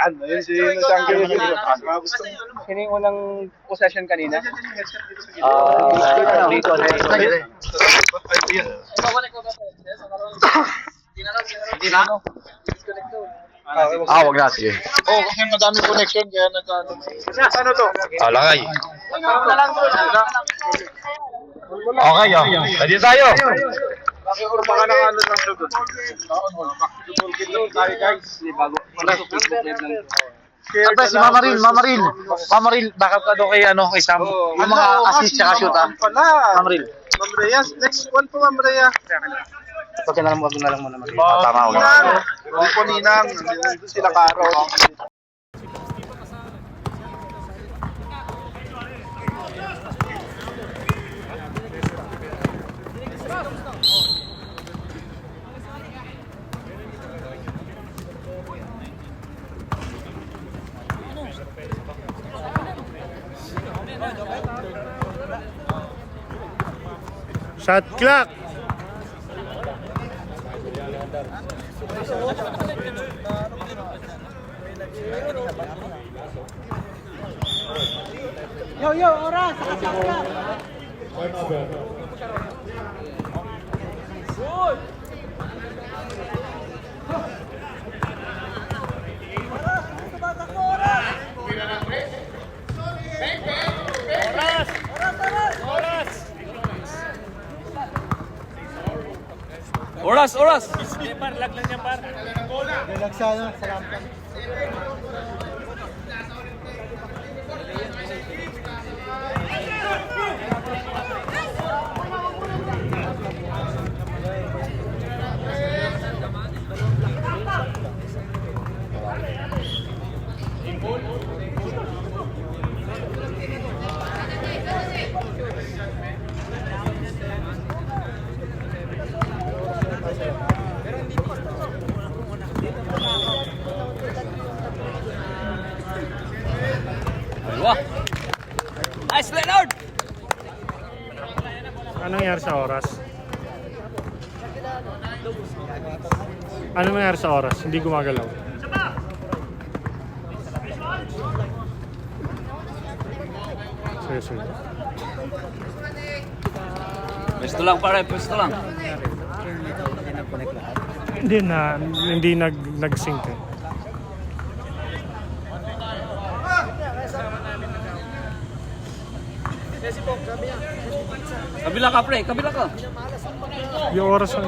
Ayun si Changi. Sino yung unang possession kanina? Dito na yun. Hindi na? Wag na, sige. Oo, kasi madami connection kaya nagkano. Ano to? Lagay. Okay, ready tayo. Baka na ano lang to. Siyempre si Mama Ril, backup ka daw kay Sam. Yung mga assist tsaka shoot Mama Ril. Ma'am Rhea, next one po Ma'am Rhea. Pagka na lang muna. Tama ko. Hindi po Ninang, nandito sila Karo. Shot clock. Yo, oras, sakasat ka. Oras! Relax sana, salamat. Nice, Leonard! Anong nangyari sa oras? Anong nangyari sa oras? Hindi gumagalaw. Sige. Pwesto lang pare, pwesto lang. Hindi nag-sync eh. Kabila ka pre, kabila ka. Yung oras ang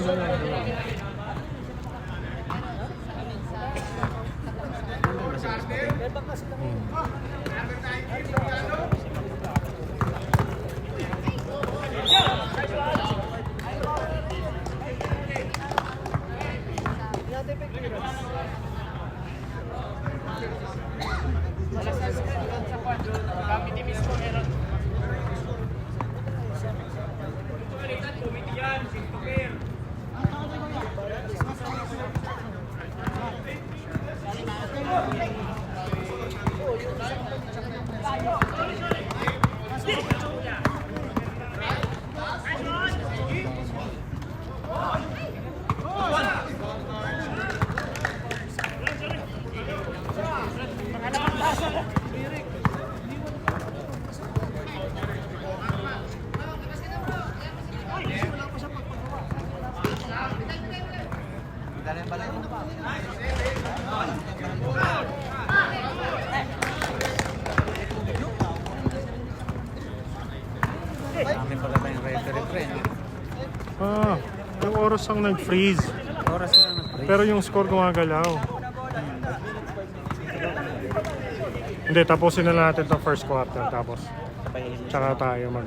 yung oras ang nag-freeze. Pero yung score gumagalaw. Hindi, tapusin na natin itong first quarter. Tapos, tsaka tayo mag...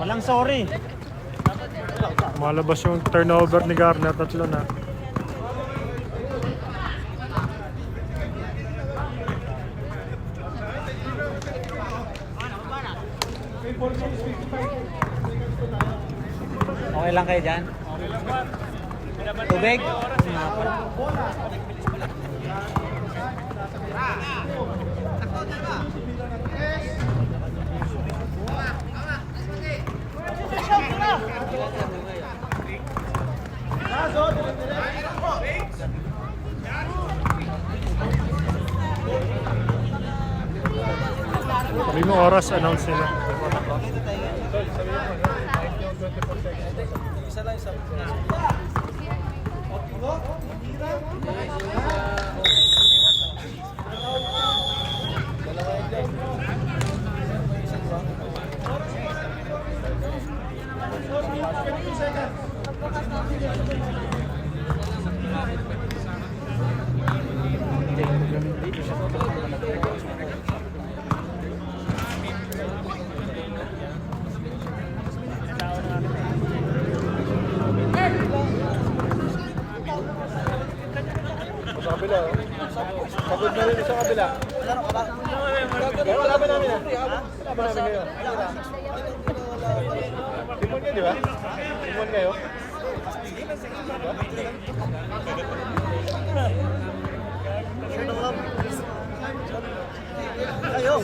Walang sorry. Malabas yung turnover ni Garner, 3 na. Okay lang kayo dyan? Tubig? Sabi mo oras, announce nila. Pagod na rin sa kabila. Wala ba namin ah? Wala ba namin ngayon? Simon kayo, di ba? Simon kayo? Ayo!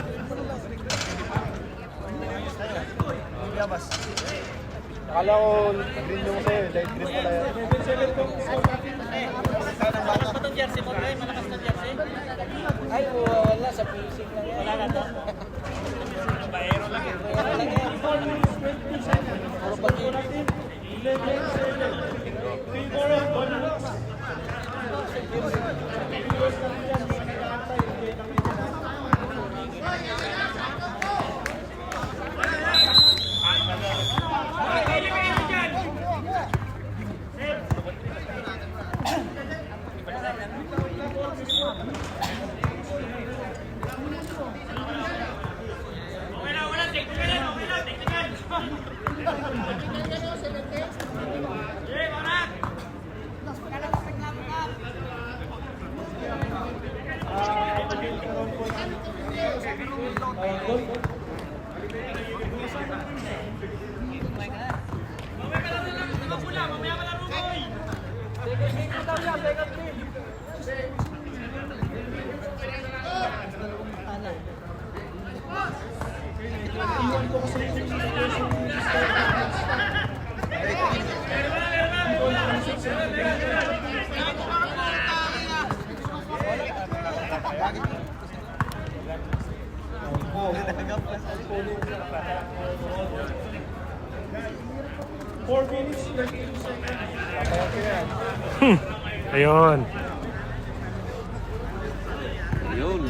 Akala ko green yung sa'yo, light green pala yan. Malakas pa itong jersey mo, Dre? Malakas na jersey? Ay, wala. Sa fishing lang yan. Wala na to? Baero lang yan. Baero lang yan. Puro pag-init. Ayun. Ayun.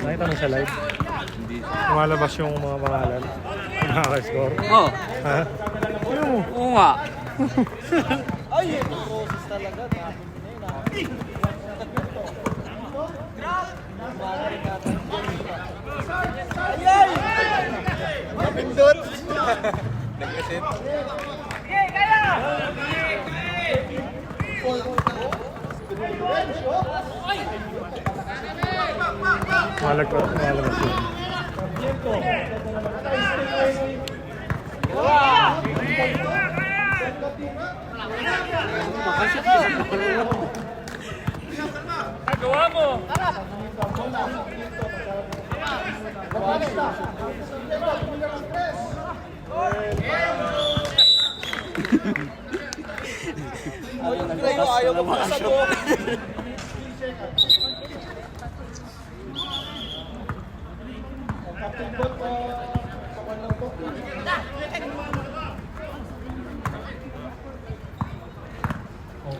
Nakita mo sa live? Lumalabas yung mga pangalan. Nakaka-score. Oh, Ha? Ano mo? oo nga. Ay, process talaga. Ayay! Napindot! Nag-reset. Malabas yun. Gawa mo. Ayaw mo makasagot. Ano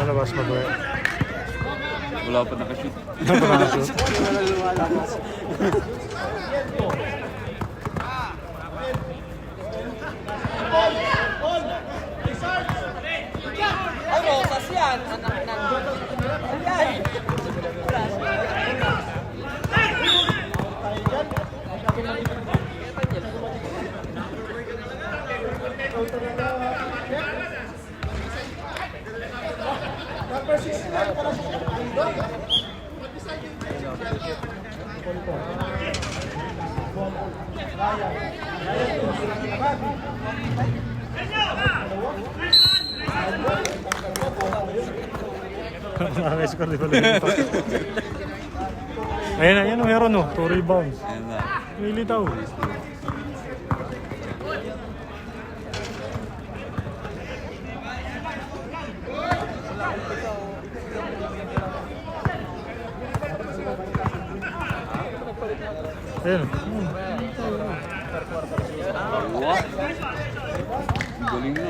labas mo ba? Wala pa nakashoot. Ay, Rosas yan. Anak ng... Ayay! Nakaka-score, di ba? Ayun na, yun, meron no. 2 rebounds. Ayan na. Nilitaw. Ayun. Wow. Ang galing na.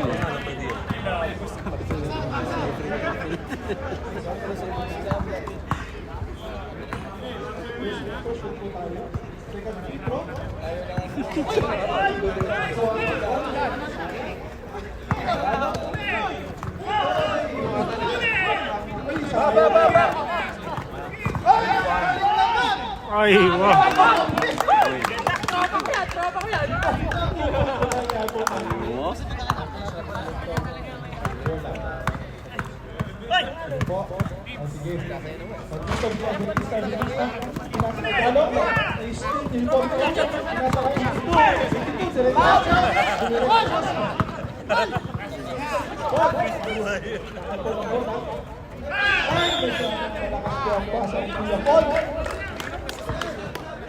Ay, wow. Wow.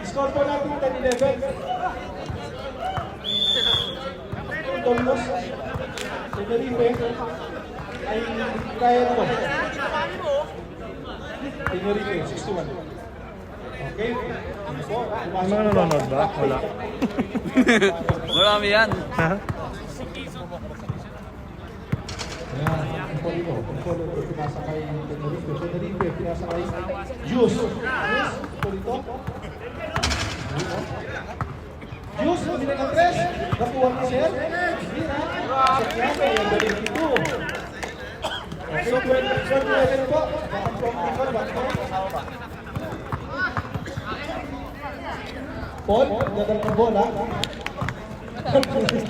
Score po natin 10-11. Tomos, Tenerife ay kaya na ba? Tenerife, 61. Okay? May mga nanonood ba? Wala. Marami yan. Ha? Ayan, Polo, pinasa kay Tenerife. Tenerife, pinasa kay Juice. Juice, Polito. Juice, pumili ng 3. Nakuha ni Sir. Hindi na. Sa kaya, yung galing dito. Okay, 12 po. Bakit po ang people? Bakit po? Paul, gagal ng bola.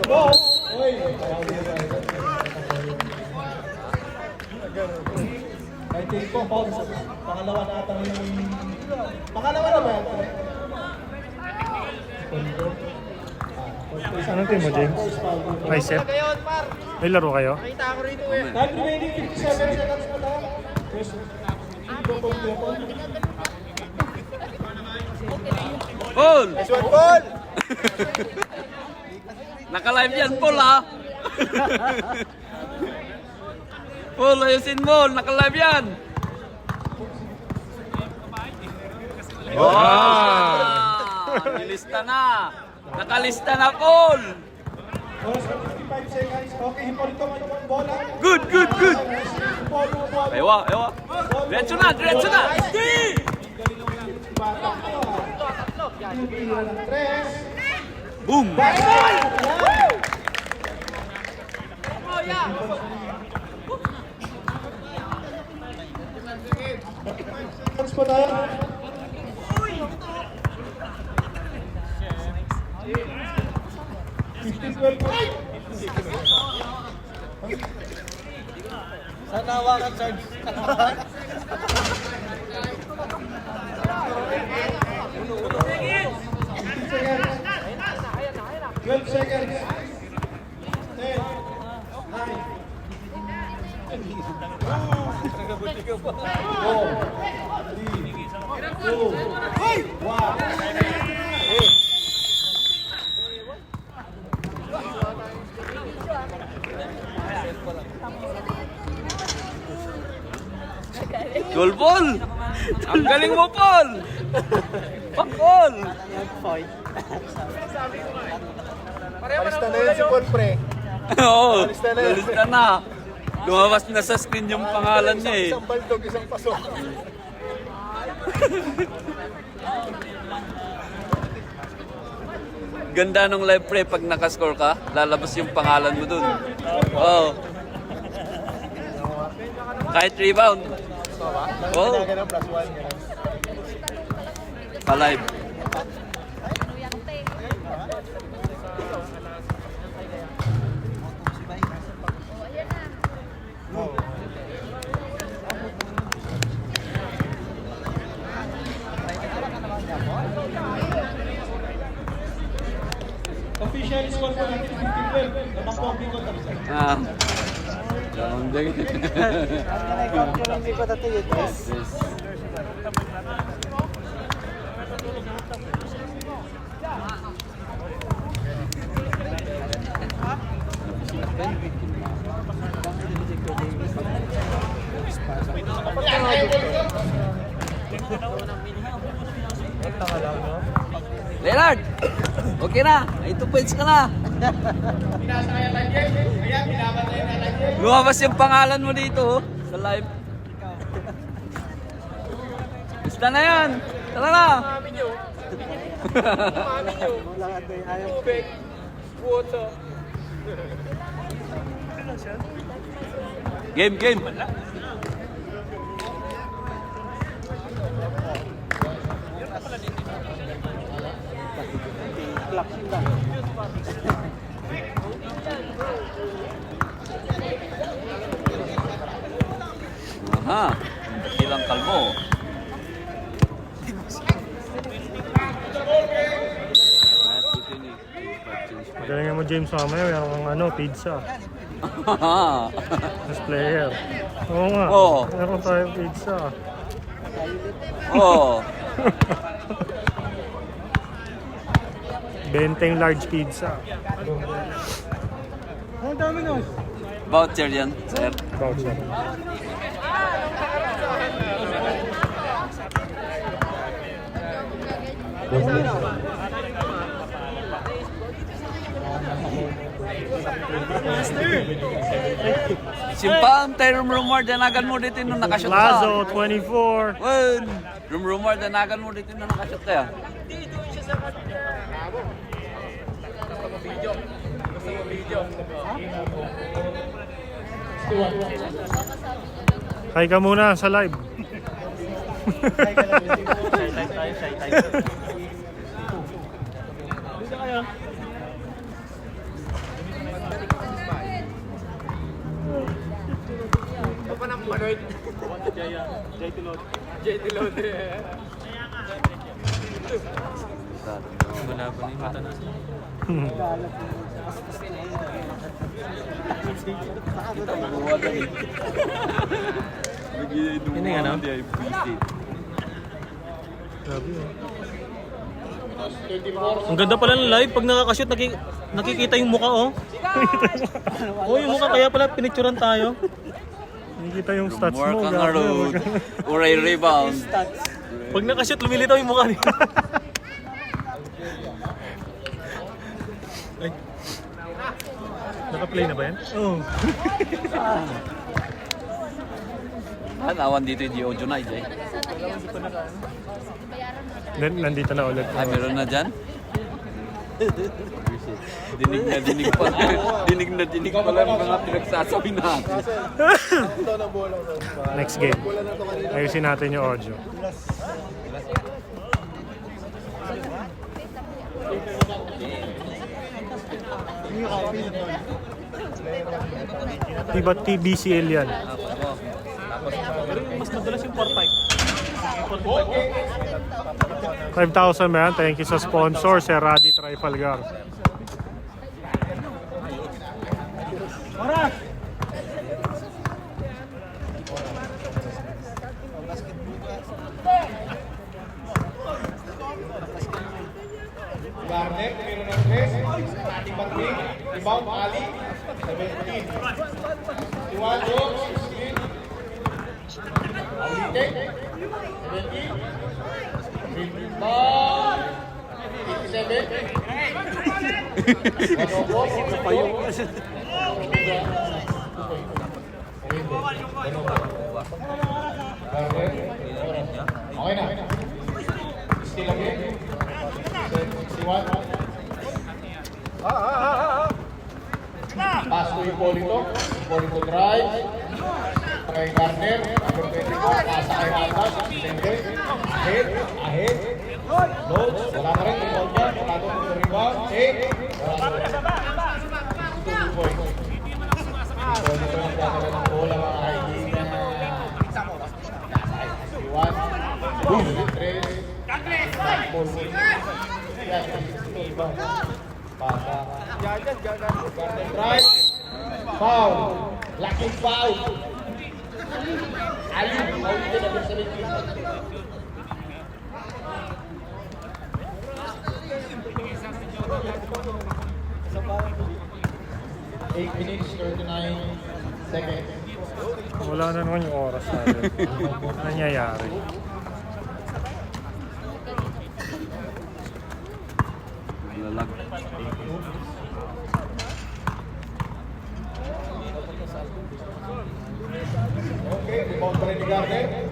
Paul! Uy! I think po, Paul, pangalawa na ata yung... Pangalawa na ba yan? Anong team mo, James? Tricep? May laro kayo? Time remaining 57 seconds na lang. Yes. Go, Paul. Paul! Nice one, Paul! Naka-live yan, Paul, ha? Paul, ayusin mo. Naka-live yan. Wow! Nilista na. Nakalista na, Paul. Oras na 55 seconds. Okay, Hipolito man yung bola. Good, good, good. Paul. Ewa, ewa. Diretso na, diretso na. Boom! Tapos po tayo. Sana hawakan, Sarge. 12 seconds. 10, Goal, Paul! Ang galing mo, Paul! Pakol! Palista na yun si Paul, pre. Oo, Alista na. alista na. Lumabas na sa screen yung pangalan niya eh. Isang baldog, isang pasok. Ganda nung live pre, pag nakascore ka, lalabas yung pangalan mo dun. Oo. Kahit rebound. Oo. Ganun, plus 1. Pa-live. Official score po natin 15-12. Naman po ang bingo tapos. Ah. Ganun din. Yes. Leonard! Okay na! May 2 points ka na! Lumabas yung pangalan mo dito oh, sa live. Basta na yan! Tara na! Game, game! Aha, ilang kalmo. Galingan mo James mamaya, meron kang ano, pizza. As player. Oo nga. Oo. Meron tayo pizza. Oh, 20 large pizza. voucher yan, sir. Voucher. Simpang tayo rumor danagan mo dito nung nakashoot ka. Lazo, 24. Wen, rumor danagan mo dito nung nakashoot ka. Hi ka muna sa live. Ini nga no? Ang ganda pala ng live pag nakakashoot nakikita yung mukha oh. Oh, yung mukha kaya pala pinicturean tayo. Nakikita yung stats Rumor mo. kang nga road. Uray rebound. Pag nakashoot lumilitaw yung mukha niya. Ay. Naka-play na ba yan? Oo. Nawan dito yung Diojo na eh. Nandito na ulit. Ay, meron na dyan? Dinig pa. Dinig pa lang mga pinagsasabi na. Next game. Ayusin natin yung audio. Diba TBCL yan? Pero mas madalas yung 4-5. 5,000 ba yan? Thank you sa sponsor, Sir Radi Trifalgar. rebound, Ali. 17. 61, Jones. 16. Aulitin. 17. Rebound. 87. Okay na. Still again. 61. Pass to Hippolito. Hippolito drive. Kay Garner. Number 24. Pasa kay Altas. Sende. Ahead. Ahead. Loads. Wala pa rin. Rebound yan. Wala doon yung rebound. Take. Wala doon. 2 points. Hippolito nagkakala ng bola mga kaibigan. 61. 3. 4. Yan. Pasa. Garden drive. Foul. Lucky foul. Ali. Foul dito na sa rin. 8 minutes, 39 seconds. Wala na naman yung oras natin. Nangyayari. Lalag. Okay, rebound pa rin ni Garner.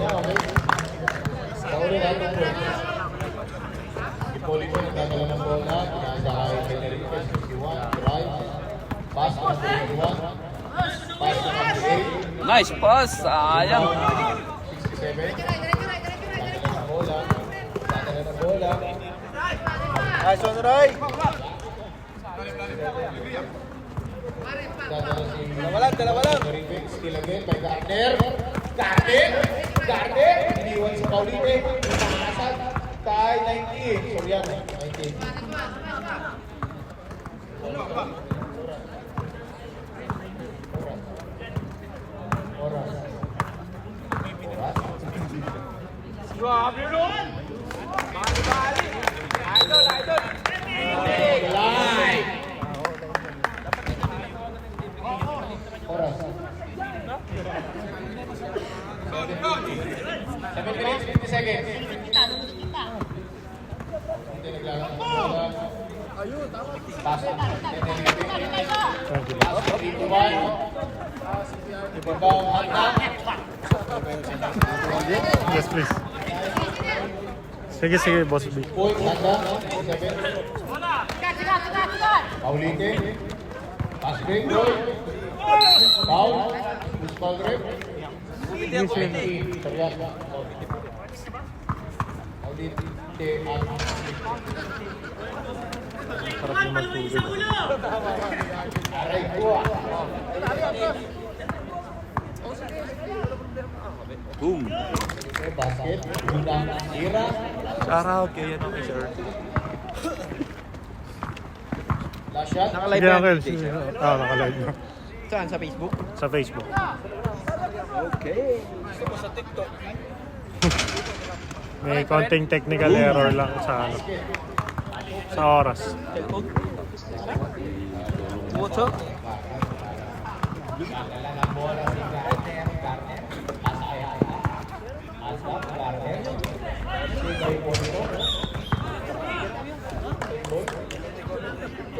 Okay. Pauli natin po. Hippolito nagdadala ng bola. Nasa kay Federico, 61. Drive. Pass to 21. Pass to 98. Nice pass. Sayang. 67. Dadala ng bola. Dadala ng bola. Nice one, Roy. Dadala si... Dalawa lang. Terrific. Still again by Garner. Garner! Garner! Iniwan si Paulite. Nakasag. Tay 90. Soriano. 90. Oras. Grabe nun! Bali-bali! Idol! Live! Oras. 7 minutes, 50 seconds. Hindi naglalakad ng bola. Pass. Pass. 3-1. Ibabang handa. Yes, please. Sige, sige, boss B. Point handa. 7. Paulite. Pass break. Goal. Foul. Who's foul rep? 19. Soriano. Paulite. Sarap yung magtulog. Aray ko. Boom. Basket. Unang tira. Shoutout kay ano kay sir. Last shot. Sige, Uncle. Nakalive na. Saan? Sa Facebook? Sa Facebook. Okay. May konting technical error lang sa ano. Sa oras. What's up?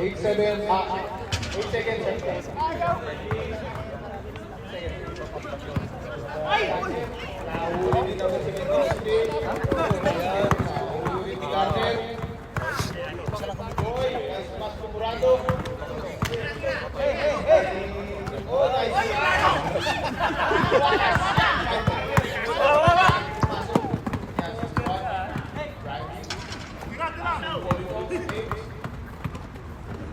Eight seconds. Nahuli din ako si Mendoza. Nahuli ni Garner. Boy, mas kumurado. Oh, nice.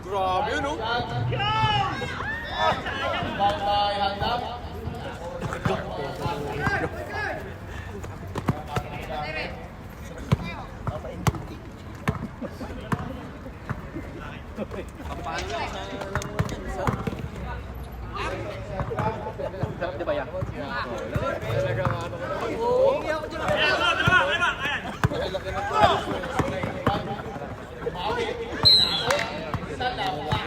Grabe no. Bangkay handap. Di ba yan? Isa na.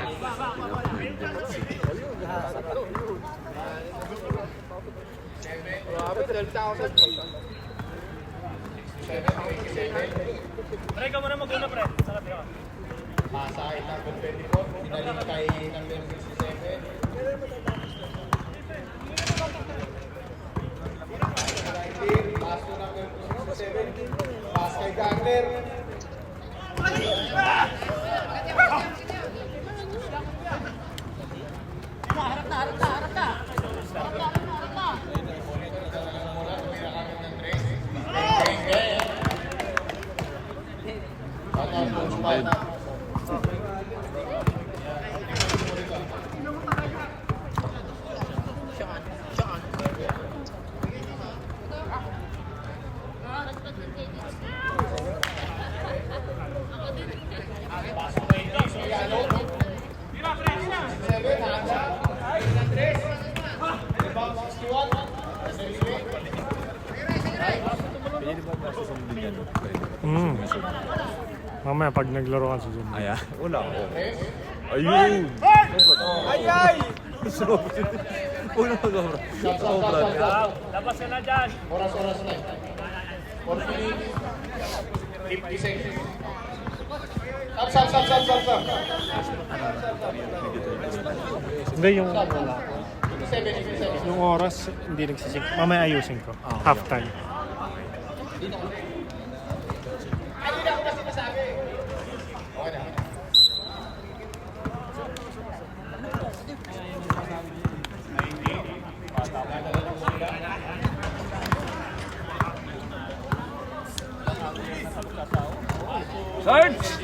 Pre, ka muna mag-una, pre. Sarap yun. Pasay number 24, pinaling kay number 67. Pass to number 67. Pass kay Gardner. Mamaya pag naglaro ka sa Zoom. Ay, wala ako. Ayun! Ay! Huwag na mag-obra. Sobra. Labas ka na dyan. Oras na. 40, 50 seconds. Stop. Hindi, yung 57. yung oras hindi nagsisink. Mamaya ayusin ko. Half time. Hindi na ako na sinasabi. Okay na. Search!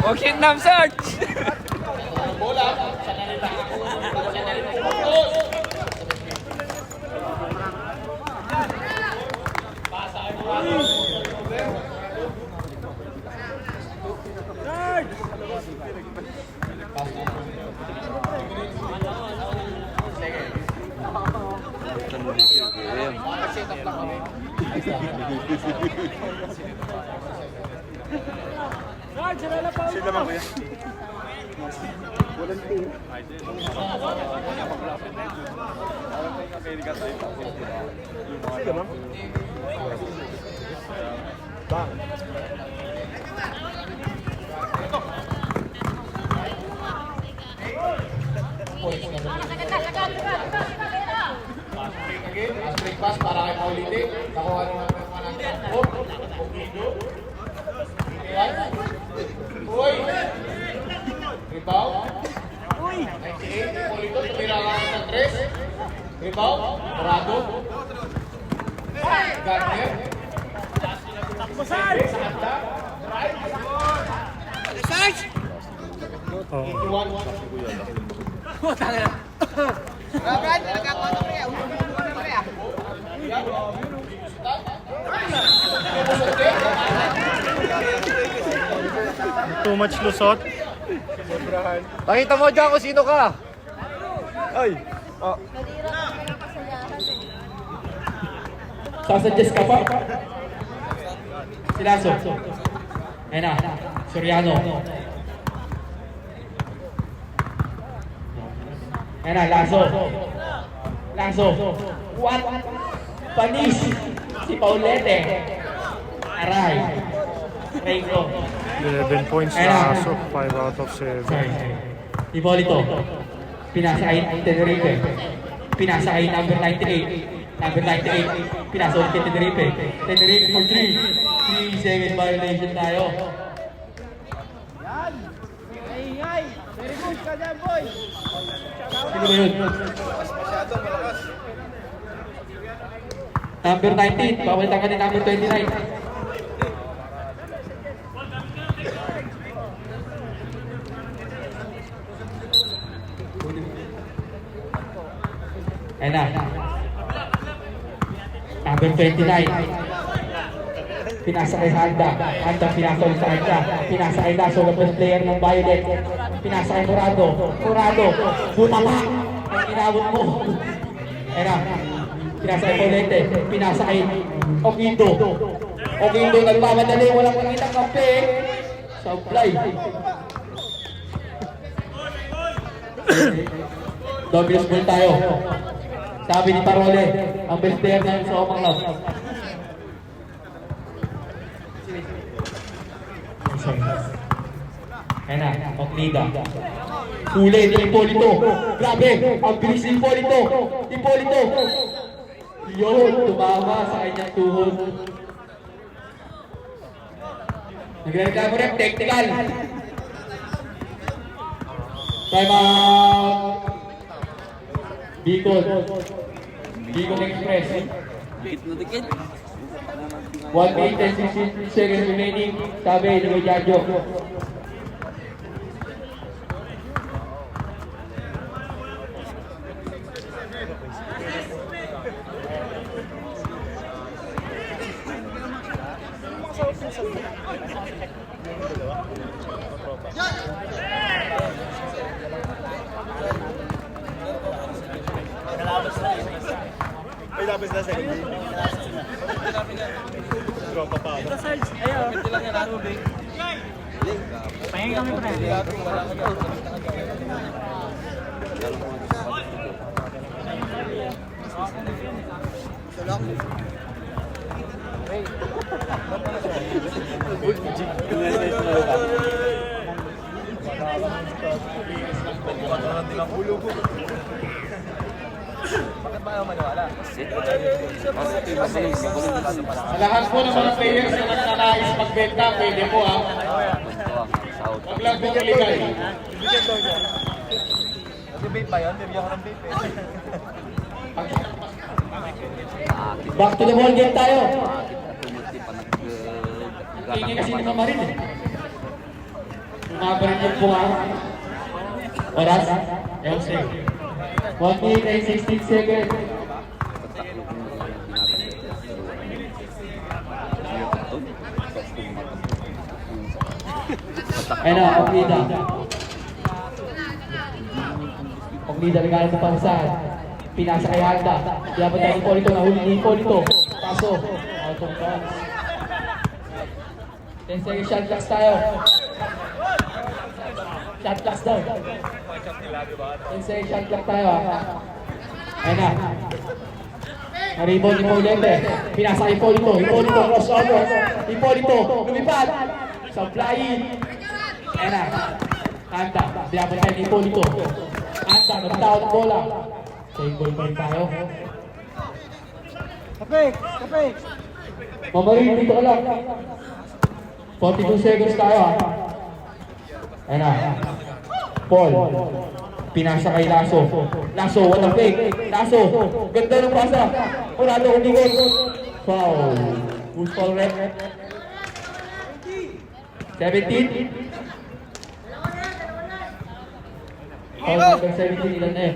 Okay, nam search! Bola. Sa kanila. Sila man kuya. Street pass para kay Paulite. Nakuha naman ng manang Ogido. Uy! Rebound. 98. Paulito. Tumira ka ng 3. Rebound. Morado. Gardner. Too much lusot. Pakita mo dyan kung sino ka. Ay! Sasuggest ka pa? Si Lasso. Ayan na. Soriano. Ayan na, Lasso. What? Panis. Si Paulete. Aray. Reiko. 11 points na aso. 5 out of 7. Sorry. Ibolito. Pinasa kay Tenerife. Pinasa kay number 98. Number 98. Pinasa ulit kay Tenerife. Tenerife for 3. 3-second violation tayo. Sino ba yun? Number 19. Pawalitan ka ni number 29. Ayan na. Number 29. Pinasa kay Handa. Handa pinasa ulit sa kanya. Pinasa kay Lasso, the best player ng Violet. Pinasa kay Morado. Bumaba. Ang inabot mo. Ayan na. Pinasa kay Paulete. Pinasa kay Ogindo. Ogindo nagmamadali. Walang makitang kampe. Supply. Dominus ball tayo. Sabi ni Parole, ang best player na sa Omang Love. Ayan na, Ognida. Huli ni Hipolito. Grabe, ang bilis ni Hipolito. Hipolito. Yun, tumama sa kanyang tuhod. Nagreklamo rin, technical. Time out. Bicol. Bicol Express. Dikit na dikit. 1 minute and 16 seconds remaining. Sabi ni Medjadjo. Sa lahat po ng mga players na nagnanais magbenta, pwede po ha. Huwag lang po illegal. Back to the ball game tayo. Tumulti pa Tingin kasi ni Mamarin eh. Umabarin yung bunga. Oras? Ewan siya. 1 minute and 16 seconds. Ayun na, Ognida. Ognida, regalo sa pangsahan. Pinasa kay Handa. Kaya ba tayo ni Hipolito, nahuli ni Hipolito. Kaso, out of bounds. 10 seconds shot clocks tayo. Shot clocks daw. 10 seconds shot clock tayo ha. Ayun na. Naribon ni Paulete. Pinasa kay Hipolito. Hipolito, crossover. Hipolito, lumipad. Supplying. Ayun na. Handa. Binabot tayo ni Hipolito. Handa, nagtawag ng bola. Save ball pa rin tayo. Kapek! Mamarin, dito ka lang. 42 seconds tayo ha. Ayun na. Paul. Pinasa kay Lasso. Lasso, what a fake. Lasso. Ganda ng pasa. Murado kung digod. Foul. Who's foul rep? 17. Foul number 17. Ilan na eh?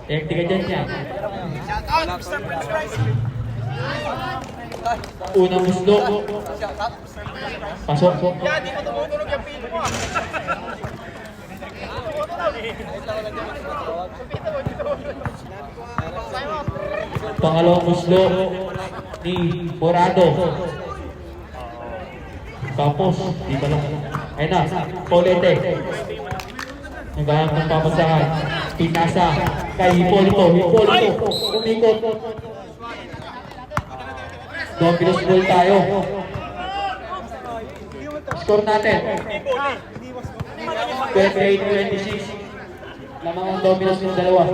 Hektika dyan niya. Unang muslo. Pasok. Hindi mo tumutunog yung pino mo. Pangalawang muslo ni Morado. Tapos, di ba lang? Ayun na, Paulete. Naghahanap ng papasahan. Pinasa kay Hipolito. Hipolito, umikot. Dominus ball tayo. Score natin. 28-26. Lamang ang dominus ng dalawa.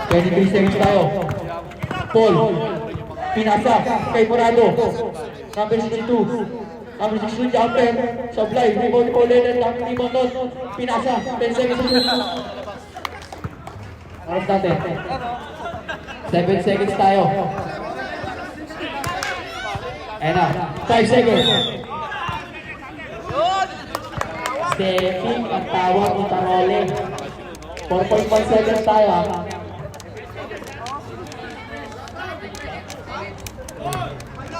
23 seconds tayo. Paul. Pinasa kay Morado. Number 62. Number 62 jumper. Supply. Rebound ulit at number 3 Monton. Pinasa. 10 seconds to shoot. Oras natin. 7 seconds tayo. Ayan na. 5 seconds. Stepping ang tawag ni Parole. 4.1 seconds tayo ha.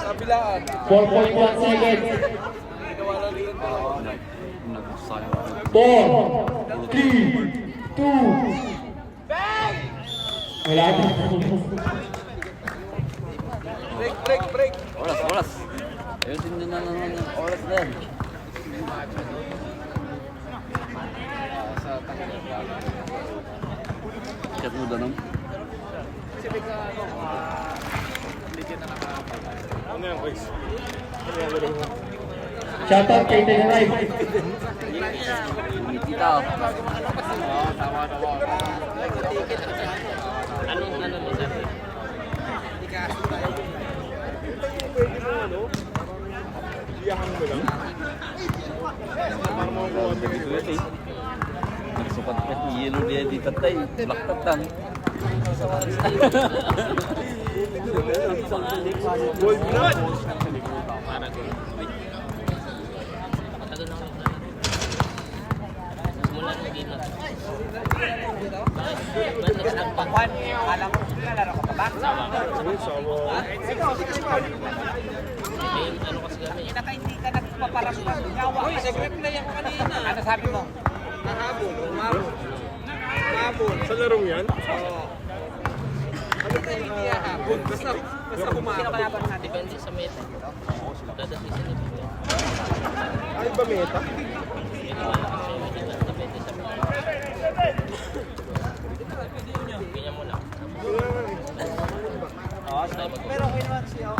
Kabilaan. 4.1 seconds. 4, 3, 2, Wala na. Oras. Ayusin nyo na ng oras na yan. Chat mo doon. Shoutout kay Tenerife. Kita. Nagsukat pa yellow dia di tatay. Black tatang. Gold blood. Uy, segret na yan kanina. Ano sabi mo? Mahabol. Sa larong yan? Basta kumahapon na. Depende sa meta. Dadating sa meta. Ay ba meta? Depende sa meta. Ganyan mo lang. Pero okay naman siya.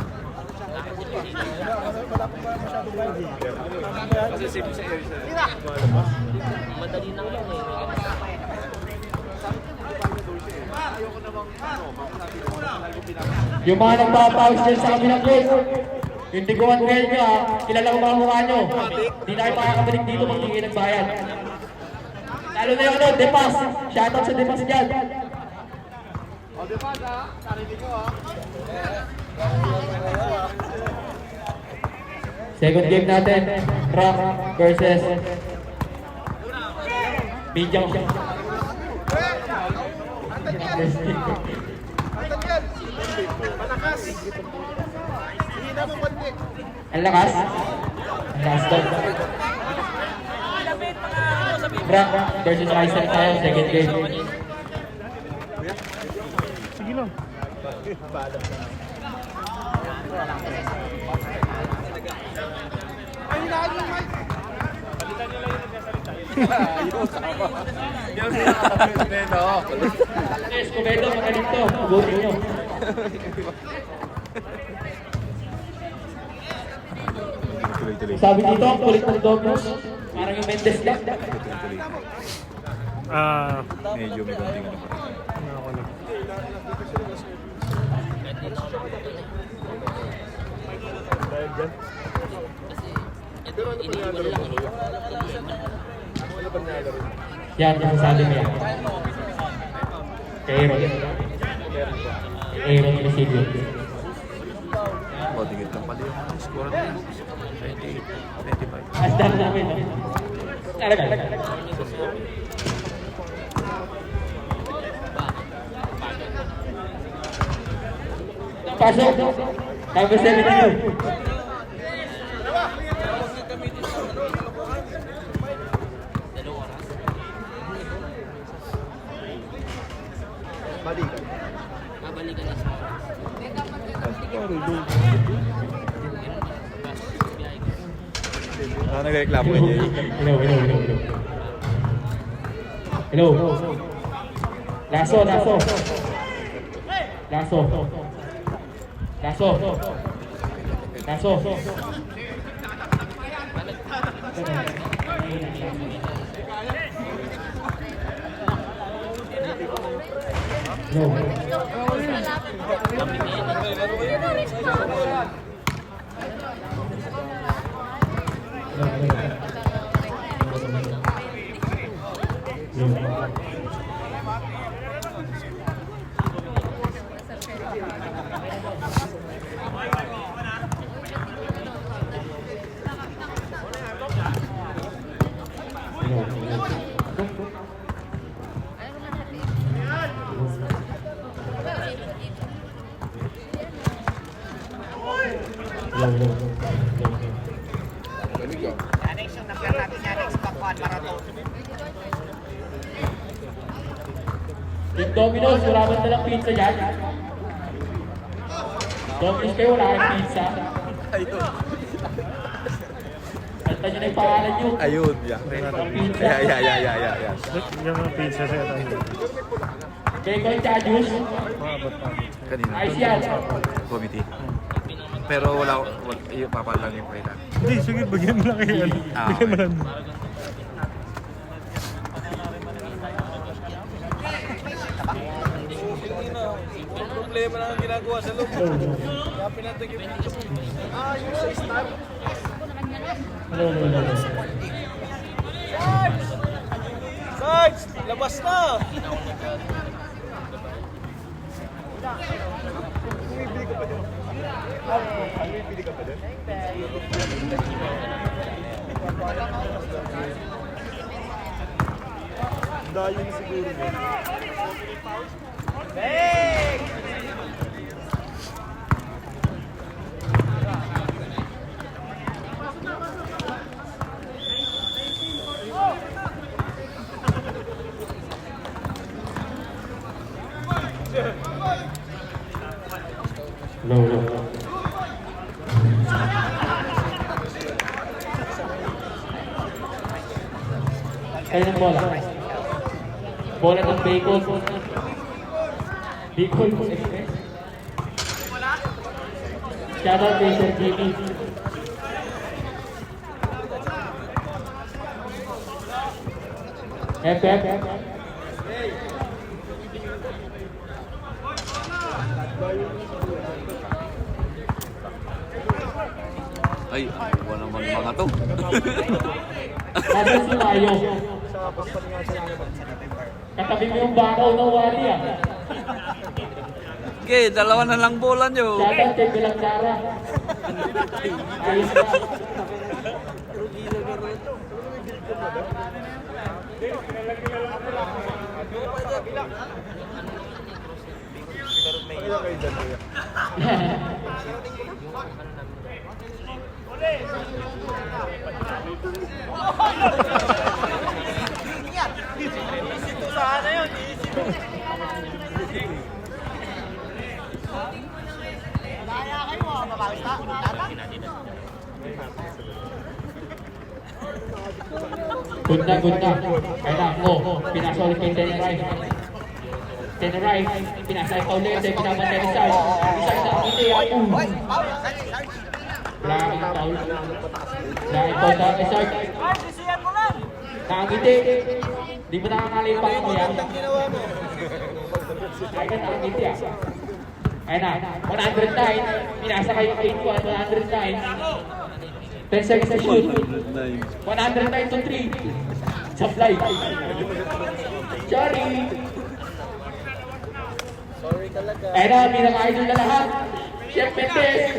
Kasi safe sa area. Madali lang yun eh. Yung mga nagpapawis dyan sa kabilang gate, yung tiguan ngayon nyo ha, kilala ko mga mukha nyo. Hindi na kayo makakabalik dito magtingin ng bayan. Lalo na yung ano, Depas. Shoutout sa Depas dyan. Second game natin, Rock versus Bijang. Malakas. Hina mo konti. Ang lakas. Ang lakas daw. Rock versus Kaiser tayo, second game. Sige lang. Ay, hinahan mo, Mike. Escobedo, magaling to. Abutin nyo. Sabi dito, ang kulit ng Doblos. Parang yung Mendes lang. Medyo may konting ano pa. Ako na. Yan, yung sabi mo yan. Kay Aaron. Aaron Presidio. Tingit lang pala yung score natin. 25. Asdan namin, no? Talaga. Pasok. Number 72. Balikan. Babalikan na sa Nagreklamo niya. Hello. Laso. Next yung number natin yan, next backwan marathon. Team Domino's, wala ba talang pizza dyan? Domino's kayo, wala kayong pizza. Kanta nyo na yung pangalan nyo. Ayun, yeah. Ang pizza. Yeah. Yung mga pizza siya tayo. Bacon tsaka juice. Kanina. Ayos yan. Committee. Pero wala, yung papalang yung pwede. Hindi, sige, bigyan mo lang kayo. Ah, Bigyan mo okay. lang. Problema lang ang ginagawa sa loob. Kaya pinatagip dito. Yung sa star. Sarge! Labas na! Dayon siguro. Low. Kaya ng bola. Bola ng Bacon. Bacon Express. Shoutout kay Sir Jimmy. FF. Ay, wala naman mga to. Sabi si Mayo. Katabi mo yung bakaw ng wali ah. Okay, dalawa na lang bola nyo. Shoutout kay Bilang Dara. Ayos na. Isito sana yun. Isito. Kaya kayo mga babasta. Good na. Kaya na ako. Pinasa ulit kay Teneray. Teneray. Pinasa ikaw ulit. Pinabantay ni Sarge. Sarge na hindi. Wala kami ng foul. Dahil po sa Sarge. Sisiyan mo lang. Nakangiti. Di ba nakakalipak mo yan? Ang ginawa mo. Ay ka nakangiti ah. Ayun na. 109. Pinasa kayo 81. 109. 10 seconds to shoot. 109 to 3. Supply. Sorry. Sorry talaga. Ayun na, bilang idol na lahat. Chef Mendes.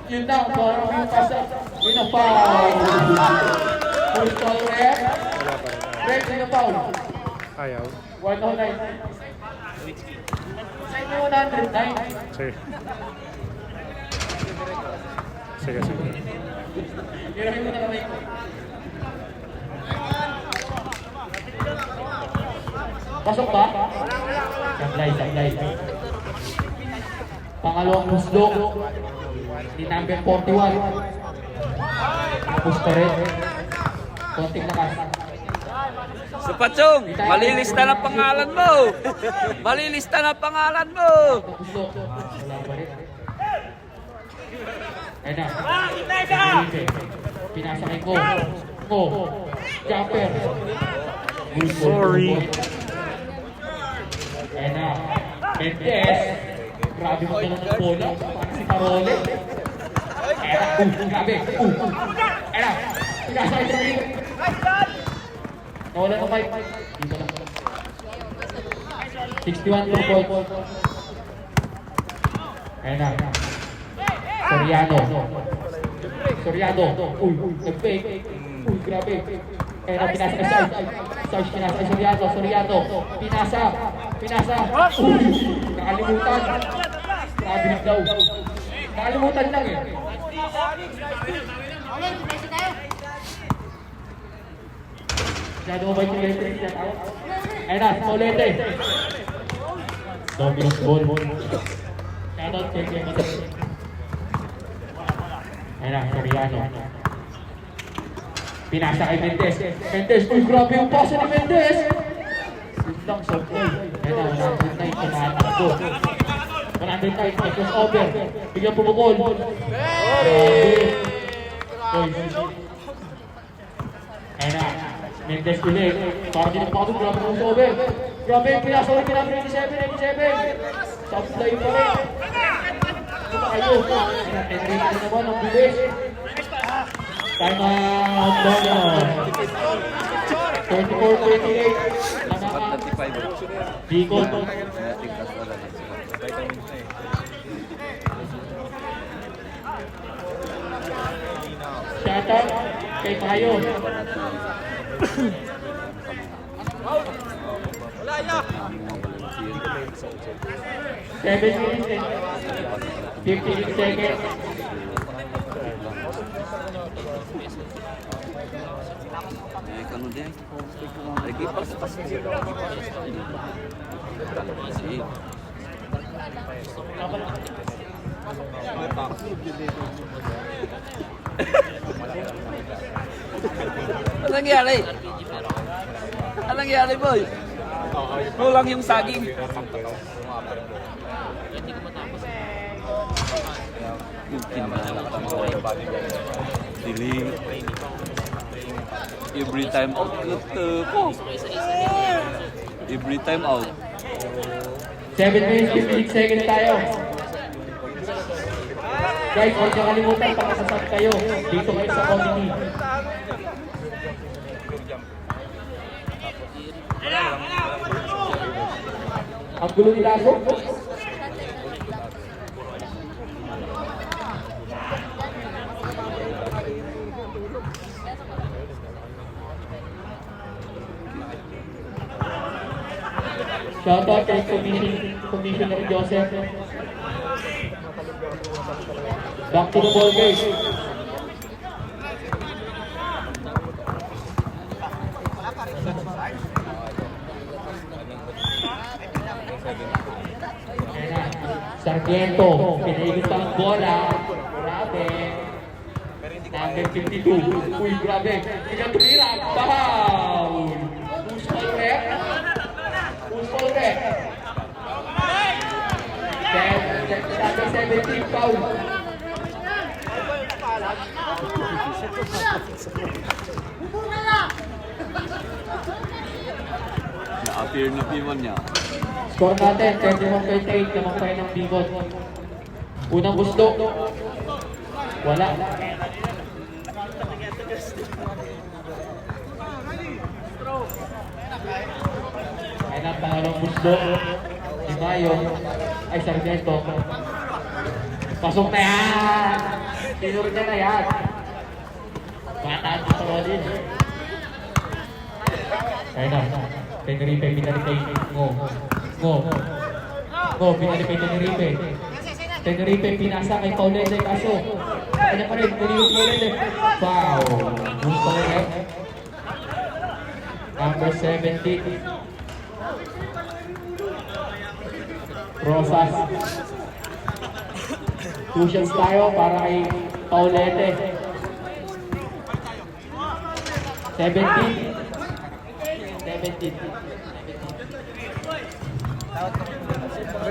Yun na, parang yung pasa. Yun ang foul. Full foul rep. Rep, yun ang foul. Ayaw. 109. Sa inyo 109. Sige. Sige. Hirahin mo na kamay ko. Pasok ba? Sablay. Pangalawang muslo. Ni number 41. Tapos pa rin. Konting lakas. Supachong, malilista na pangalan mo. Malilista na pangalan mo. Muslo. Wala pa rin. Ayun na. Pinasakay ko. Jumper. Sorry. Ayun na. Mendes. Grabe mo talaga ng bola. Parang si Parole. Ayun na. Grabe. Ayun na. Pinasakay sa ring. Nawala ng mic. Dito lang. 61 to point. Ayun na. Soriano. Nag-fake. Grabe. Ayun na, pinasa kay Sarge. Sarge pinasa kay Soriano. Pinasa. Nakalimutan. Grabe rin daw. Nakalimutan lang eh. Masyado ba yung referee niya tao? Ayun na, Paulete. Dominus ball. Shoutout kay Kevin. Ayan na, Soriano. Pinasa kay Mendez. Mendez, uy, grabe yung pasa ni Mendez! Yun lang, softball. Ayan na, 109, tumatakbo. 109, may crossover. Bigyan pumukol. Grabe. Uy. Ayan na, Mendez ulit. Parang din ang pakatong, grabe yung crossover. Grabe yung pinasa ulit, pinasa 97. Supply pa rin. Punta kayo. Ayan na, 10 rate na naman ang bilis. Time out, Dono. 34-28. Lamangan. 25. Bicol. Shoutout kay Payo. Seven minutes and 15 seconds. Ano din? Lagi pas-pas. Easy. Anong nangyari? Anong nangyari, boy? Kulang yung saging. Yung kinalak mo. Diling. Every time out. Every time out. 7 minutes, 15 seconds tayo. Guys, huwag niyo kalimutan, pakasasab kayo. Dito kayo sa committee. Ang gulo ni Lasso. Shoutout kay Commissioner Joseph. Back to the ball, guys. Sargento, pinaikot pa ang bola. Grabe. Number 52. Uy, grabe. Bigyan tumira. Foul! Who's foul rep? Who's foul rep? Number 17 foul. Na-appear na P1 niya. Score natin, 31-28, kamangpay ng Bicol. Unang gusto. Wala. Ayan ang pangalawang gusto. Si Mayo. Ay, Sargento. Pasok na yan! Tinurog na yan. Bataan sa Rodin. Ayan na. Tenerife, pinalipay. Ngo, pinalipay Tenerife. Tenerife, pinasa kay Paulete, kaso kanya pa rin, pinilip Paulete. Wow! Gusto ko rin. Number 70. Rosas. 2 shots tayo para kay Paulete. 17.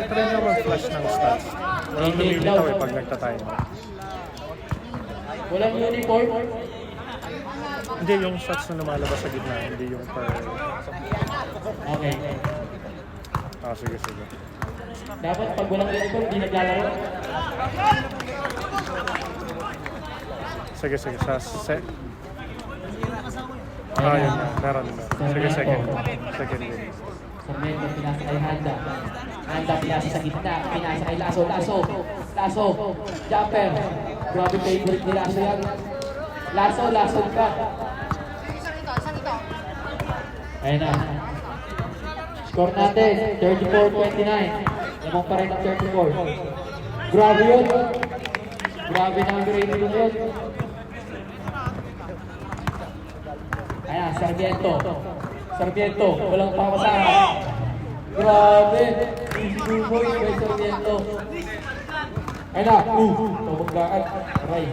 Try nyo mag-flash ng stats. Walang lumilitaw eh pag nagtatime. Walang uniform. Hindi, yung shots na lumalabas sa gitna, hindi yung per... Okay. Sige. Dapat pag walang uniform, hindi naglalaro. Sige, sa set. Yun na, meron. Sige, second win. Sargento, pinasa kay Handa. Handa, pinasa sa gitna. Pinasa kay Lasso. Jumper. Grabe favorite ni Lasso yan. Lasso ka. Ayun na. Score natin, 34-29. Lamang pa rin ang 34. Grabe yun. Grabe na ang rating yun. Ayan, Sargento, walang pamasahan. Grabe. Buboy by Sarmiento. Ayun na, pabaglaan. Aray,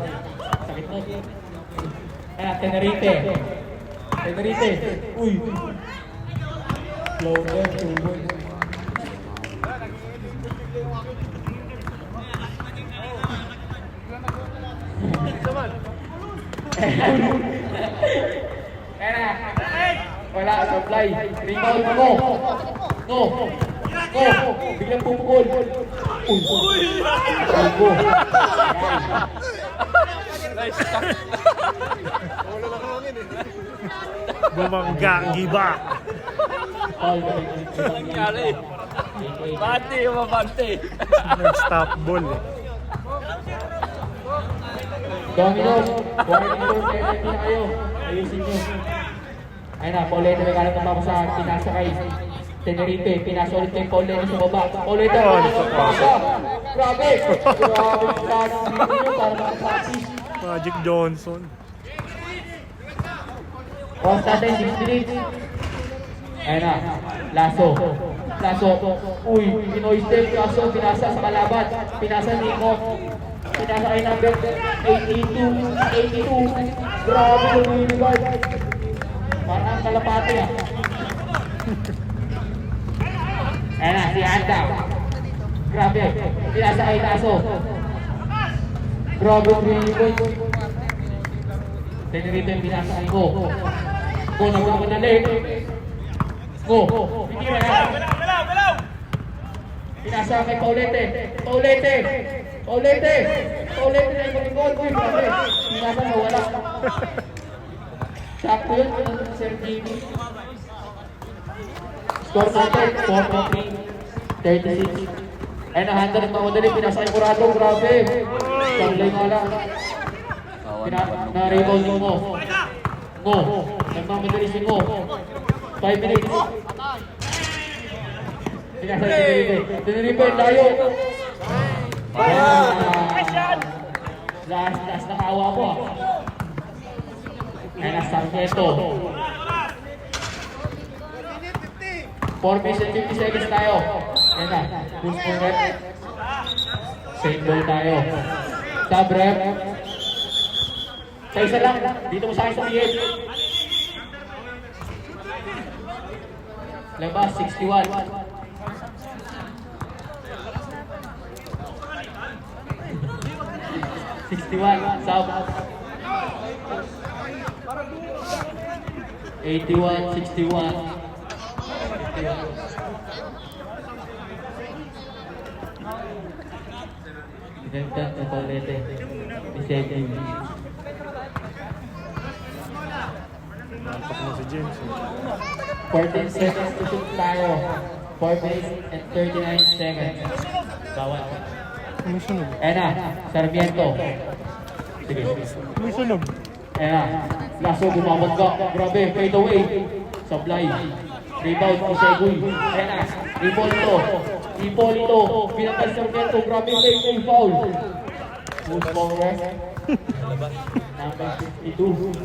sakit na. Ayun na, Tenerife. Tenerife, uy. Slow down, Buboy. Ayun na. Wala, supply. Rebound mo. No. Go. Biglang pupukol. Uy. Go. Nice shot. Bumangga, giba. Foul. Anong nangyari? Bante yung mabante. Nag-stop ball eh. Domino's. 44-17 na kayo. Ayusin nyo. Ayun na, Paulete may kalang tumama sa pinasa kay Tenerife. Pinasa ulit kay Paulete sa baba. Paulete. Grabe. Grabe. Para makapractice. Magic Johnson. Oras natin, 6 minutes. Ayun na, Lasso. Lasso. Uy, Pinoy step. Lasso, pinasa sa kalaban. Pinasa Nico. Pinasa kay number 82. Grabe yung unibard. Parang kalapati ah. Ayun na, si Anda. Grabe. Pinasa kay Lasso. Grabe yung unibard. Tenerife yung pinasa kay Go. Go na mga madali. Go. Hindi na yan. Pinasa kay Paulete. Paulete na yung likod. Uy, grabe. Pinasa na wala. Sakto yun. Sir Jimmy. Score natin. 4-3. 36. Ayun na, handa ng mga madali. Pinasa kay Curado. Grabe. Sanglay nga lang. Na-rebound mo. Go. Nagmamadali si Go. 5 minutes. Pinasa si Tenerife. Tenerife, layo. Last na kawa ko ah. Ayun na, Sarmiento. 4 minutes and 50 seconds tayo. Ayun na, push for rep. Same ball tayo. Sub rep. Sa isa lang, dito mo sa akin sabihin. Labas, 61. 61, sub. 81, 61. Ganda na Paulete. Bisete. Nantok na si James. 14 seconds to shoot tayo. 4 minutes and 39 seconds. Bawal. May sunog. Ayan na, Sarmiento. Sige. May sunog. Ayan na, Lasso bumabagga. Grabe, fade away. Supply. Rebound, Iseguy. Ayan na, Ipolito. Pinatay Sarmiento. Grabe, fade foul. Move forward. Number 52.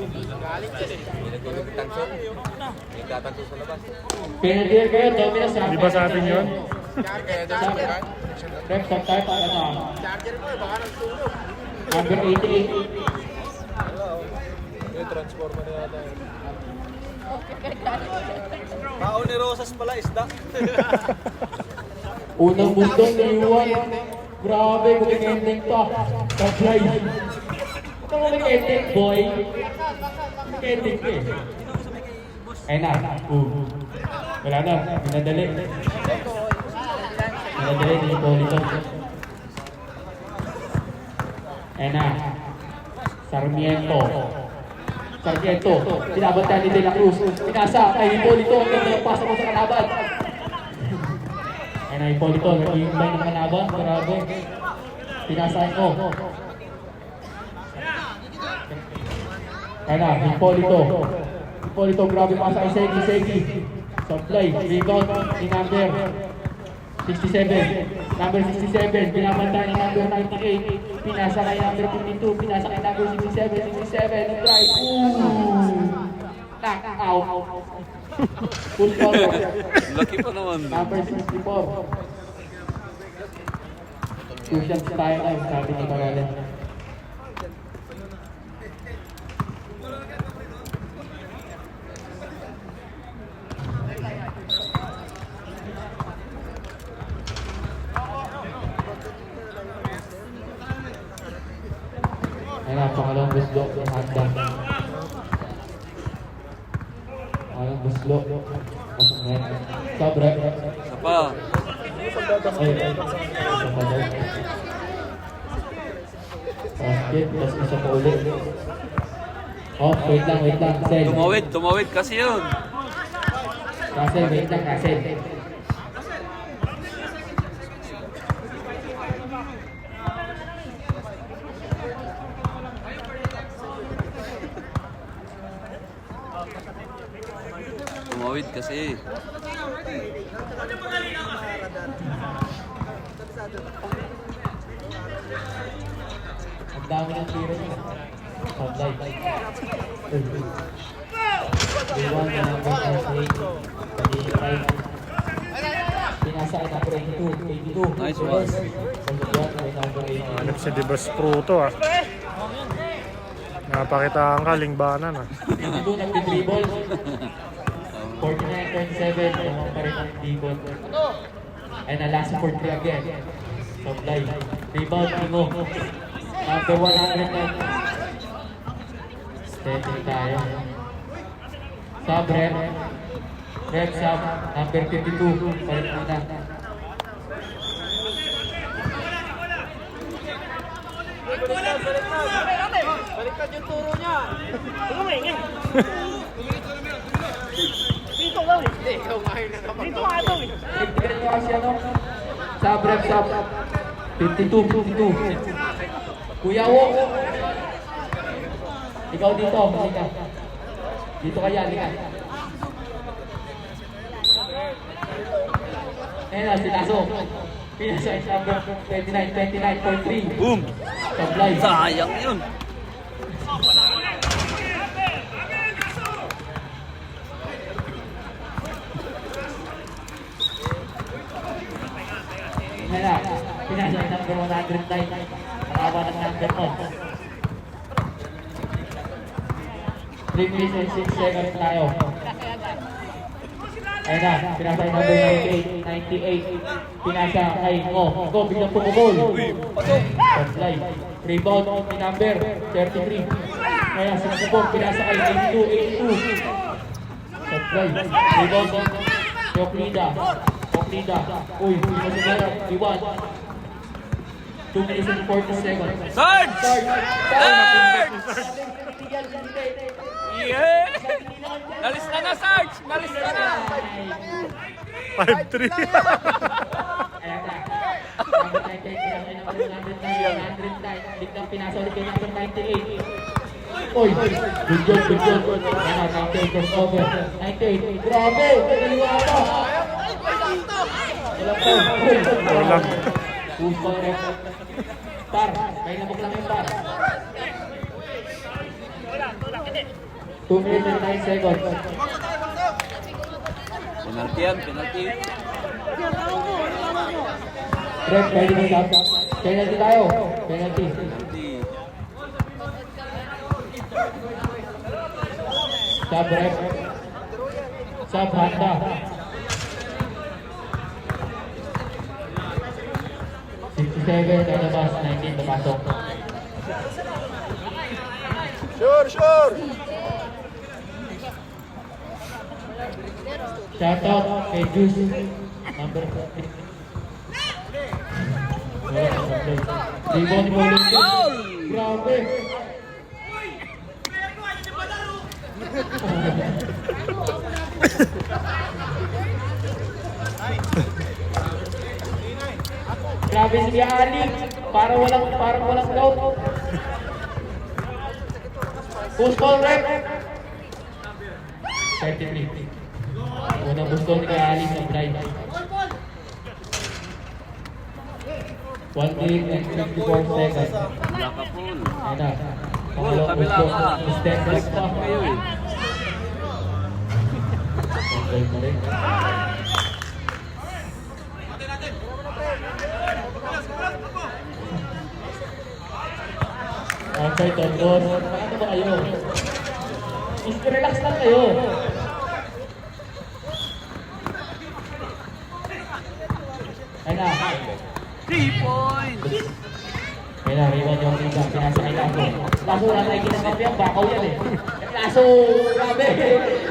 Penalty kayo, Domino's. Di ba sa atin yun? Rep, stop tayo para na. Number 88. Tao ni Rosas pala, isda. Unang bundong ni Iwan. Grabe, kuling-ending pa. Supply. Ito kuling-ending, boy. Kuling-ending ka eh. Ayun na. Wala na, minadali. Minadali ni Ipolito. Ayun na. Sarmiento. Binabantayan ni De La Cruz. Pinasa kay Ipolito. Ang ganda ng pasa mo sa kalaban. Ayun na, Ipolito. Nag-iimbay ng kalaban. Grabe. Pinasahin ko. Ayun na, Ipolito, grabe pasa kay Segi. Supply. Rebound ni number 67. Number 67. Binabantayan ni number 98. Pinasa kay number 52. Pinasa kay number 67. Drive. Knock out. Full cover. Lucky pa naman. Number 64. 2 shots tayo ngayon, sabi ni Morales. Ayan, pangalawang buslo ng handa. Pangalawang buslo. Sobre. Isa pa. Ay, isa pa daw. Basket, tapos isa pa ulit. Oh, wait lang, Sel. Tumawid kasi yun. Russell, wait lang, Russell. Tumawid kasi. Ang dami ng tiro niya. Sablay. Iwan na ng Bangkok 8. Pinasa ay number 82. Nice one. Pagdagan ay number 80. Hanip si Dibas Pruto ah. Napakitaan ka, lingbanan ah. 82 nagdi-dribble. 49-27. Tamang pa rin ang dribble. And a last for 3 again. Sablay. Rebound, Ingo. Number 109. Stepping tayo. Sub, Red. Red sub, number 52. Palit muna. Baliktad yung turo niya. Tignan nyo kasi ano? Sub, Red sub. 52. Kuya Wo. Ikaw dito, halika. Dito kaya, halika. Ayan na, sinaso. Pinasa is number 29.3. Boom! Sablay. Sayang yun. Ayan na, pinasa is number 109. Nakawa ng number 1. 3 minutes and 6 seconds tayo. Ayan na, pinasa ay number 98. Pinasa kay Ngo. Ngo, biglang pumugol. Sablay. Rebound ni number 33. Kaya sinasabog, pinasa kay 82. Sablay. Rebound ni Oklida. Uy, pinasabog. Iwan. 2 minutes and 40 seconds. Sarge! Sarge! Yeah! Nalista na, Sarge! Nalista na! 5-3. Ayan na. Number 98, biglang pinasa ulit kay number 98. Uy, good job. Ayan na, 98 is over. 98, grabe! Naliwa pa! Walang. Push ball rep. Par, may lamok lang yung par. 2 minutes and 9 seconds. Penalty yan, penalty. Rep, pwede mo stop. Penalty tayo. Penalty. Penalty. Sub rep. Sub handa. 67 lalabas, 19 papasok. Sure! Shout out kay Juice, number 40. Rebound ni Paulo. Foul! Grabe. Grabe si Ali. Parang walang doubt. Push ball rep. 33. Unang gusto ni kay Ali sa blind. 1 minute and 54 seconds. Wala ka, Paul. Ayan na. Paul, Pangalawang kabila gusto. ka. Step back pa. Kayo eh. Okay pa rin. Okay, Todos. Ano ba kayo? Relax lang kayo. Ay na. 3 points! Kaya na, rebound yung Lisa. Pinasa kay Lasso. Lasso, wala tayo kinakampi yan. Bakaw yan eh. Lasso, grabe.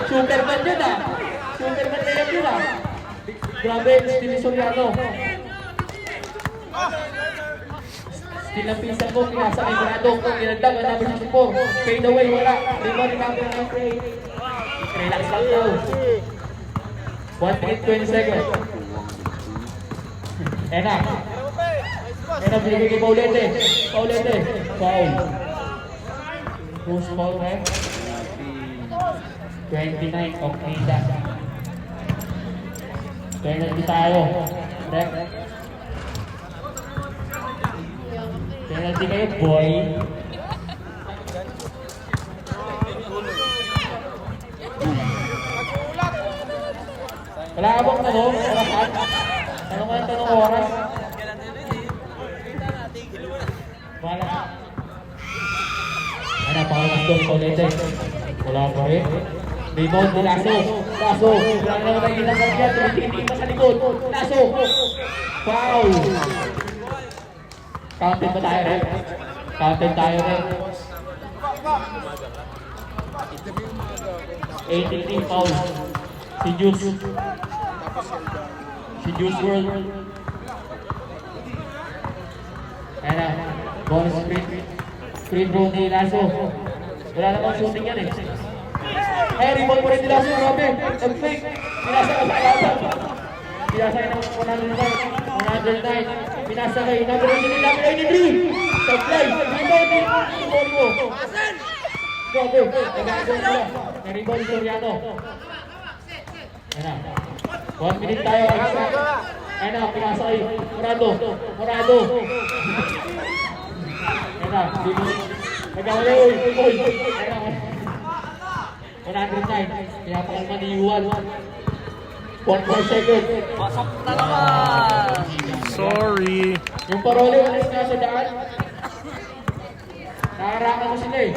Superman yun ah. Superman na yan yun ah. Grabe, Steve Soriano. Still ang pinsan ko, pinasa kay Murado. Pinagdag ang number 64. Fade away, wala. Rebound ni number 98. Relax lang daw. 1 minute 20 seconds. Ena. Ena, binigay kay Paulete. Paulete. Foul. Who's foul, eh? 29 of Nida. Penalty tayo. Rep. Penalty kayo, boy. Wala ka bang tanong? Orasan? Tanong ka ng tanong oras? Wala ka. Ano, pangalas doon sa ulit. Wala pa rin. Rebound ni Lasso. Lasso. Wala na naman tayo ilang kanya. Tumitingin pa sa likod. Lasso. Foul. Counted ba tayo rin? Counted tayo rin. 83 foul. Si Juice. Si Juice World. Ayan na. Bonus free throw ni Lasso. Wala namang shooting yan eh. Ay, rebound mo rin ni Lasso. Grabe. Nag-fake. Pinasa ka sa Lasso. Pinasa kayo ng 109. Pinasa kayo. Number 83. Supply. Rebound ni Bolio. Grabe. Nag-aagawin sila. Nag-rebound ni Soriano. Ayan na. 1 minute tayo. Ayan na. Pinasa kayo. Murado. Murado. Ayan na. Nag-awala. Uy. Ayan na. 109. Pinapakalman ni Yuan. 1 second. Pasok na naman! Sorry. Yung parole ulit na sa daan. Nakarangan mo sila eh.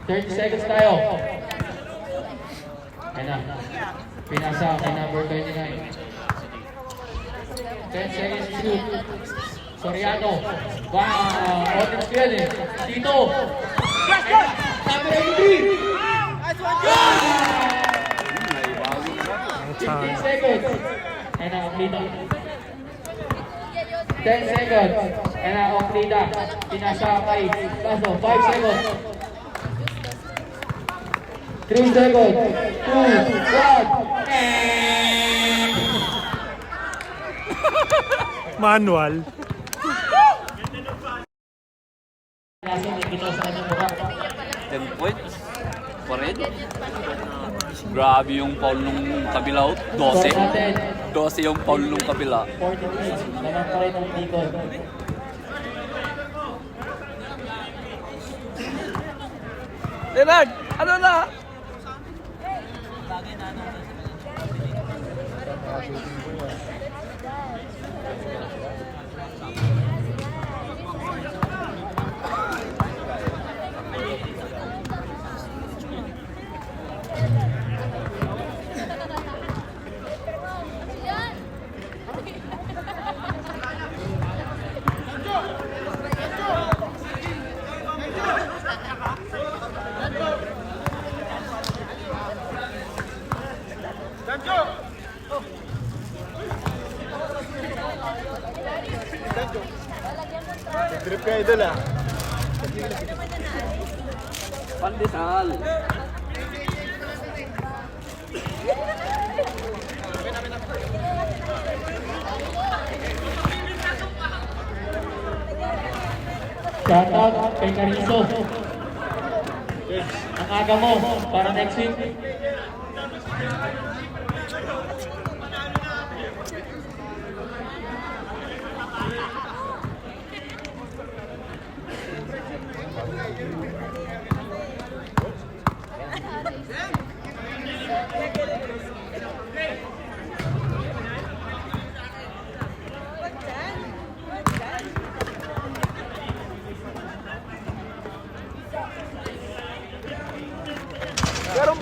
30 seconds tayo. Ayan na. Pinasa kay number 29. 10 seconds to shoot. Soriano. Wow! Audience ko yan eh. Dito. Ayan na. Number 83. 15 seconds. Ayan na, Oklida. 10 seconds. Ayan na, Oklida. Pinasa kay Lasso. 5 seconds. 3 seconds. 2, 1. Manual. Lasso, nakikita sa kanyang mukha. 10 points pa rin. Grabe yung foul nung kabila. 12. 12 yung foul nung kabila. 43. Naman pa rin ang Bicol. Leonard! Ano na? Trip kayo doon ah. Pandesal. Shoutout kay Carizo. Ang aga mo para next week.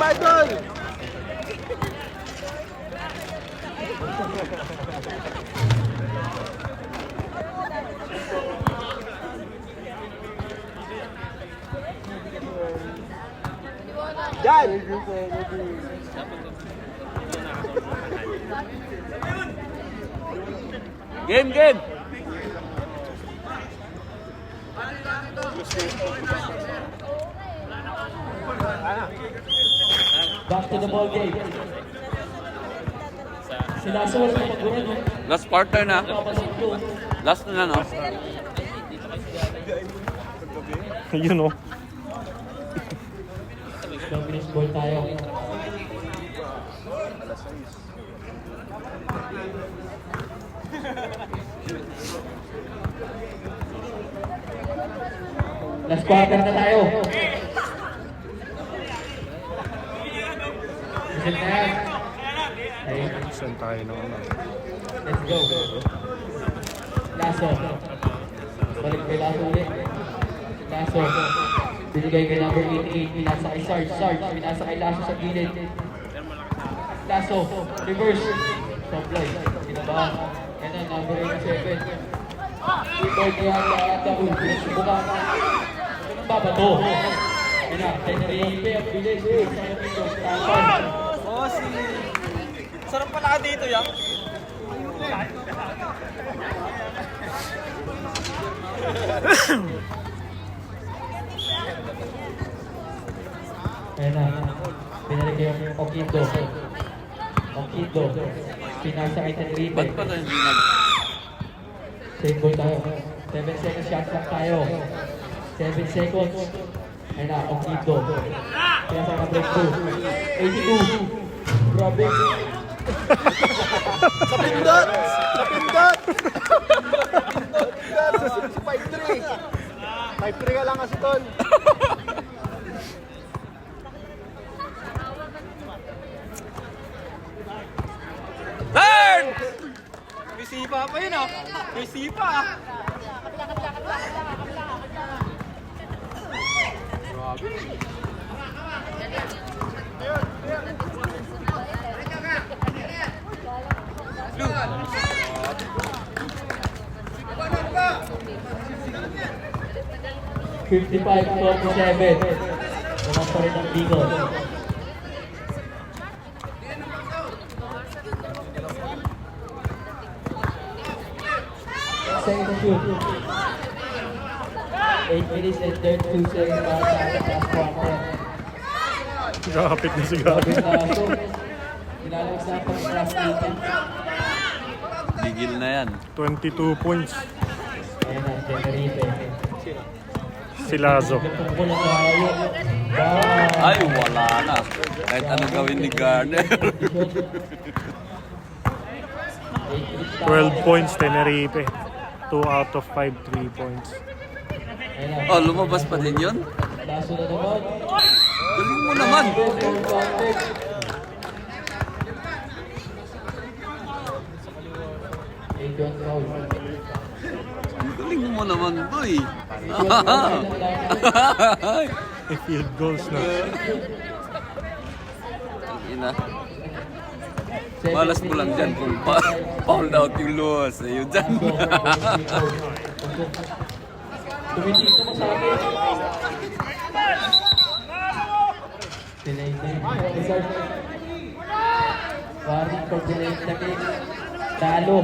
idol! Yan! Game, game! Back to the ball game. Sila sa wala ng pagburan. Last quarter na. Last na, no? Yun oh. Dominance ball tayo. Last quarter na tayo. Isip na yan. Ayun. Saan tayo na ano? Let's go. Lasso. Balik kay Lasso ulit. Lasso. Binigay kay number 88. Pinasa kay Sarge. Sarge. Pinasa kay Lasso sa gilid. Lasso. Reverse. Supply. Sinabahan. Yan na, number 87. Rebound niya ang Daul. Pinasubukan. Babato. Yan na. Tenerife. Ang bilis. Tapan. Sarap pala ka dito, Yang. Ayan na. Binalik yung Okindo. Okindo. Pinasa kay Tenerife. Ba't pa tayo hindi nag... Save ball tayo. 7 seconds shot clock tayo. 7 seconds. Ayan na, Okindo. Pinasa ka breakthrough. 82. Grabe. Sa pindot! Sa pindot! 5-3. 5-3 ka lang kasi, Tol. Third! May sipa pa yun, oh. May sipa, ah. $55-47. Naman pa rin ang Bicol. Second shoot. 8 minutes and 32 seconds para sa ating last quarter. Gapit na si Grabe Gabi. na ito. Nilalabas na pang last 18. Gigil na yan. 22 points. Ayan na, Tenerife. Si Lazo. Nagpapul ang kahayo. Wow! Ay, wala na. Kahit ano gawin ni Garner. 12 points, Tenerife. 2 out of 5 3 points. Ayan na. Oh, lumabas pa din yun? Laso na naman. Galing mo naman. Galing mo naman, boy. Field goals na. Ina. Malas mo lang dyan kung foul out yung luwas. Ayun dyan. Tumitin ko mo sa akin. Warning for delayed na game. Talo.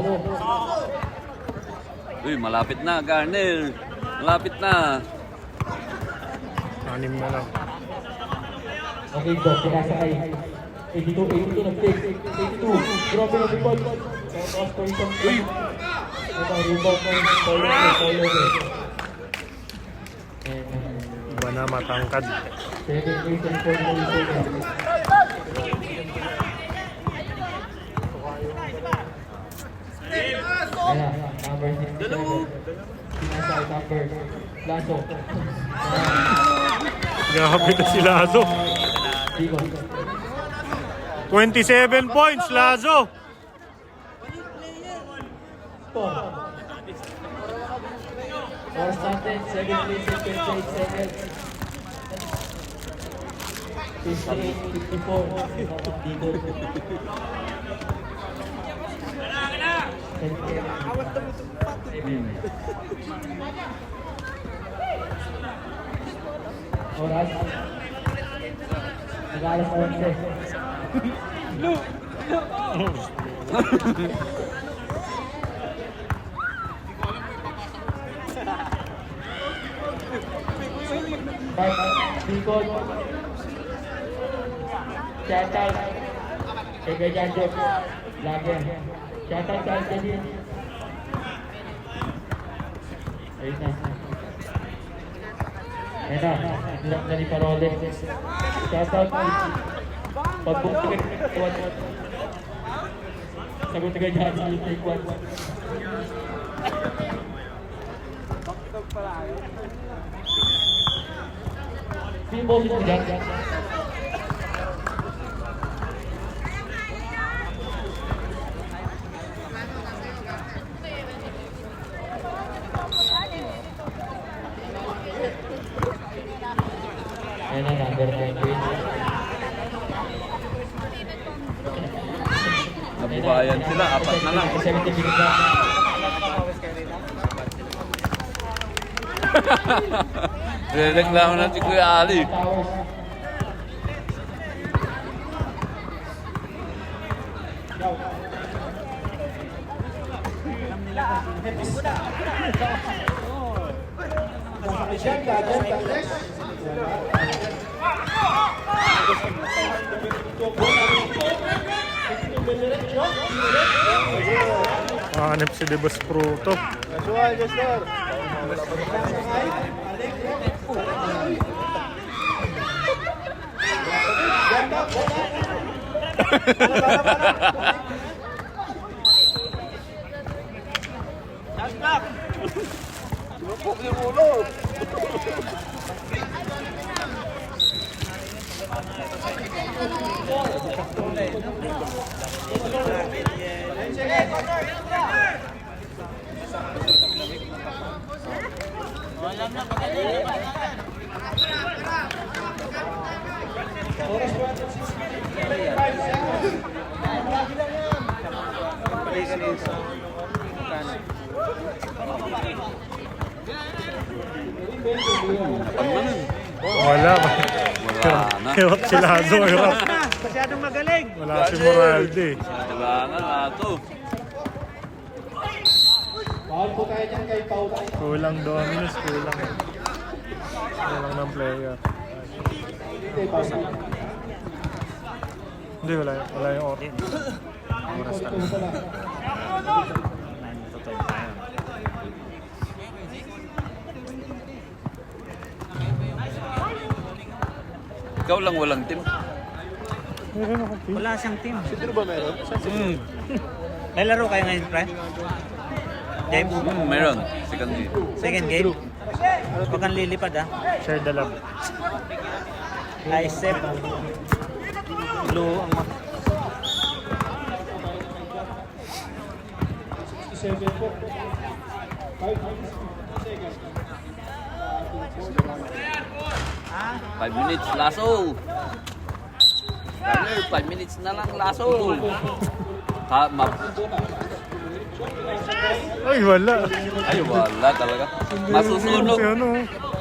Uy, malapit na, Garner. Malapit na. 6 na lang. Okay, Doc, pinasa kay 82 nag-take. 82, grabe na rebound. Tapos po isang game. Ito, rebound na yung Paulo. Iba na matangkad. 7 minutes and 40 seconds. Ayan, number 67. Pinasa kay number. Lasso. Gapit na si Lazo. Bicol. 27 points, Lazo. Oras natin, 7 minutes and 28 seconds. Oras. Nag-alas 11. Bicol. Shoutout kay Ganyan Job. Lager. Shoutout sa Alcadin. Ayun na. Ayun na. Hirap na ni Parole. Shoutout pagbukit. Sagot ka dyan sa take one. Sino boss mo dyan? Ayan na, number 9. Nabuhayan sila, 4 na lang. 70 minutes na. Rereklamo na si Kuya Ali. Hanip si Debus Pruto. Lupok yung ulo. Wala. Wala na. Hirap si Lazo. Hirap. Masyadong magaling. Wala si Moralde. Kailangan na ito. Bawal po tayo dyan kay Paula. Kulang Dominus. Kulang ng player. Hindi, wala yung oras. Oras na. Ikaw lang walang team. Meron ako team. Wala siyang team. Sino ba meron? May laro kayo ngayon, pre? Game? Meron. Second game. Second game? Huwag kang lilipad, ah. Share the love. Isep. Blue ang 67 po. 5 minutes, laso. Runner, 5 minutes na lang, laso. Ha, Ay, wala. Ay, wala talaga. Masusunog. Si ano,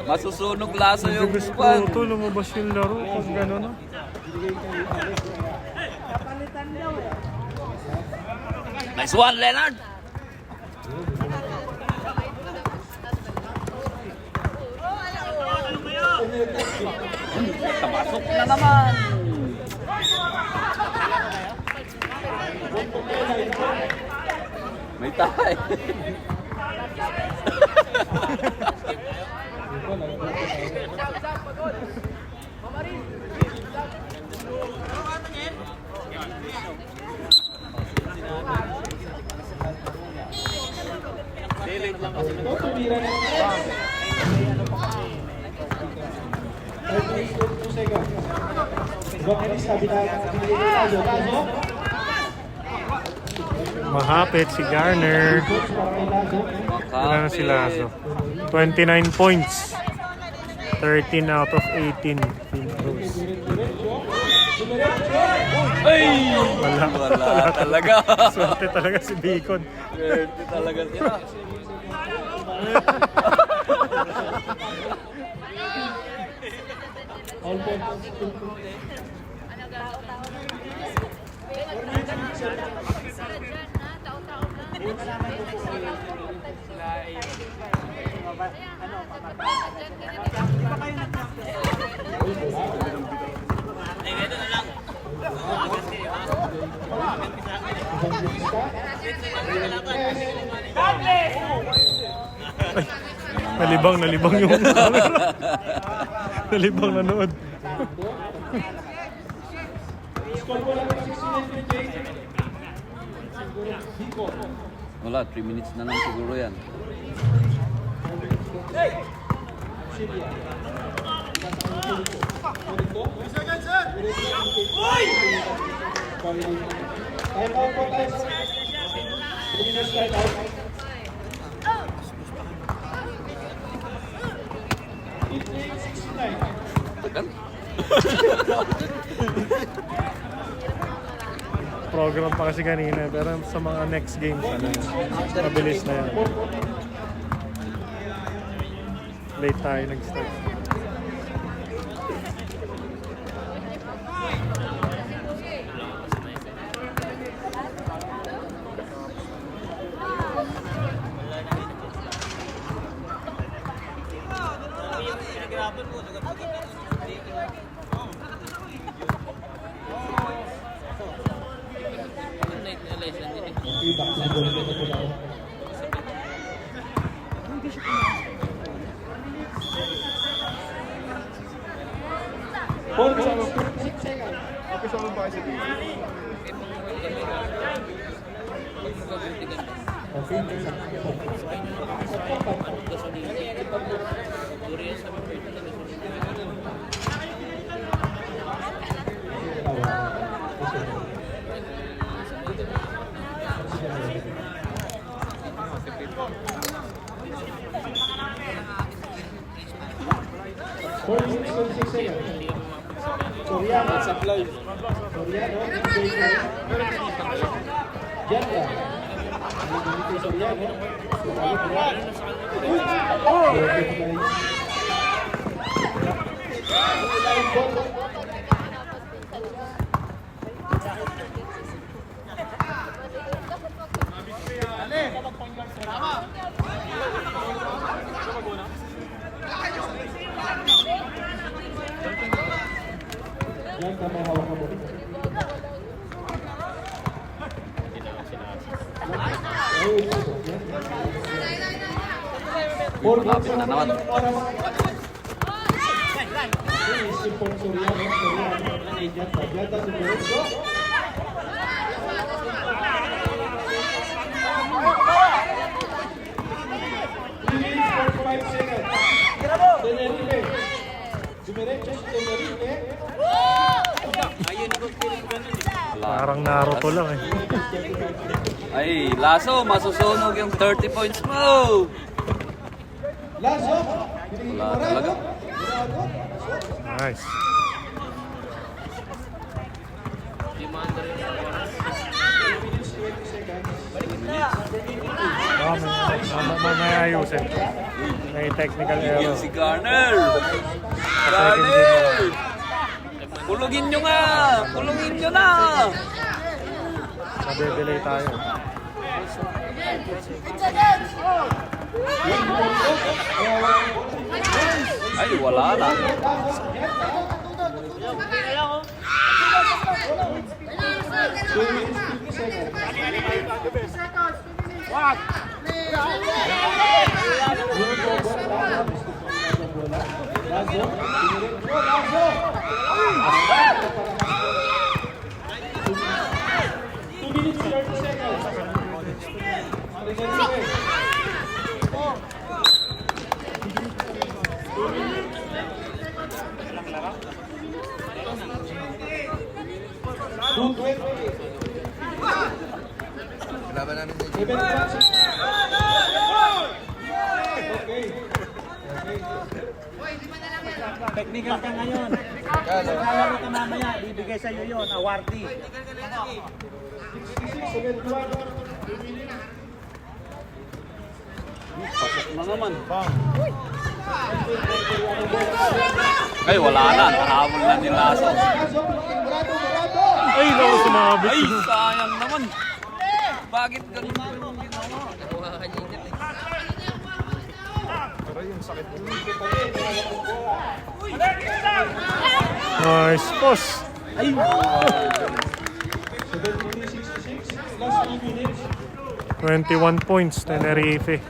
Masusunog laso yung Debus buwan. Pruto, lumabas yung laro. Kung gano'n, no? Nice one, Leonard. Kamasok na naman. May tayo. Mahapit si Garner. Wala na si Lazo. 29 points. 13 out of 18 field goals. Ay! Wala. Wala talaga. Swerte talaga si Beacon. Swerte talaga sila. All points. Nalibang yung camera. Nalibang nanood. Wala, 3 minutes na lang siguro yan. Time out po tayo. 2 minutes time out. Tagal. Program pa kasi kanina, pero sa mga next games, mabilis na yan. Late tayo nag-start. Lapit na naman. Parang Naruto lang eh. Ay, Lasso, masusunog yung 30 points mo. Wala talaga. Nice. May ayusin. May technical error. Yan si Garner. Garner! Kulungin nyo nga! Kulungin nyo na! Nade-delay tayo. Ay, wala na. Laban namin sa Okay. Technical ka ngayon. Lalaro ka mamaya, bibigay sa iyo yun, awardee. Pasok na naman. Ay, wala na. Nakahabol na ni Lasso. Ay, naku, sumabit. Ay, sayang naman. Bakit ganun yung ginawa? Nice post. 21 points, Tenerife.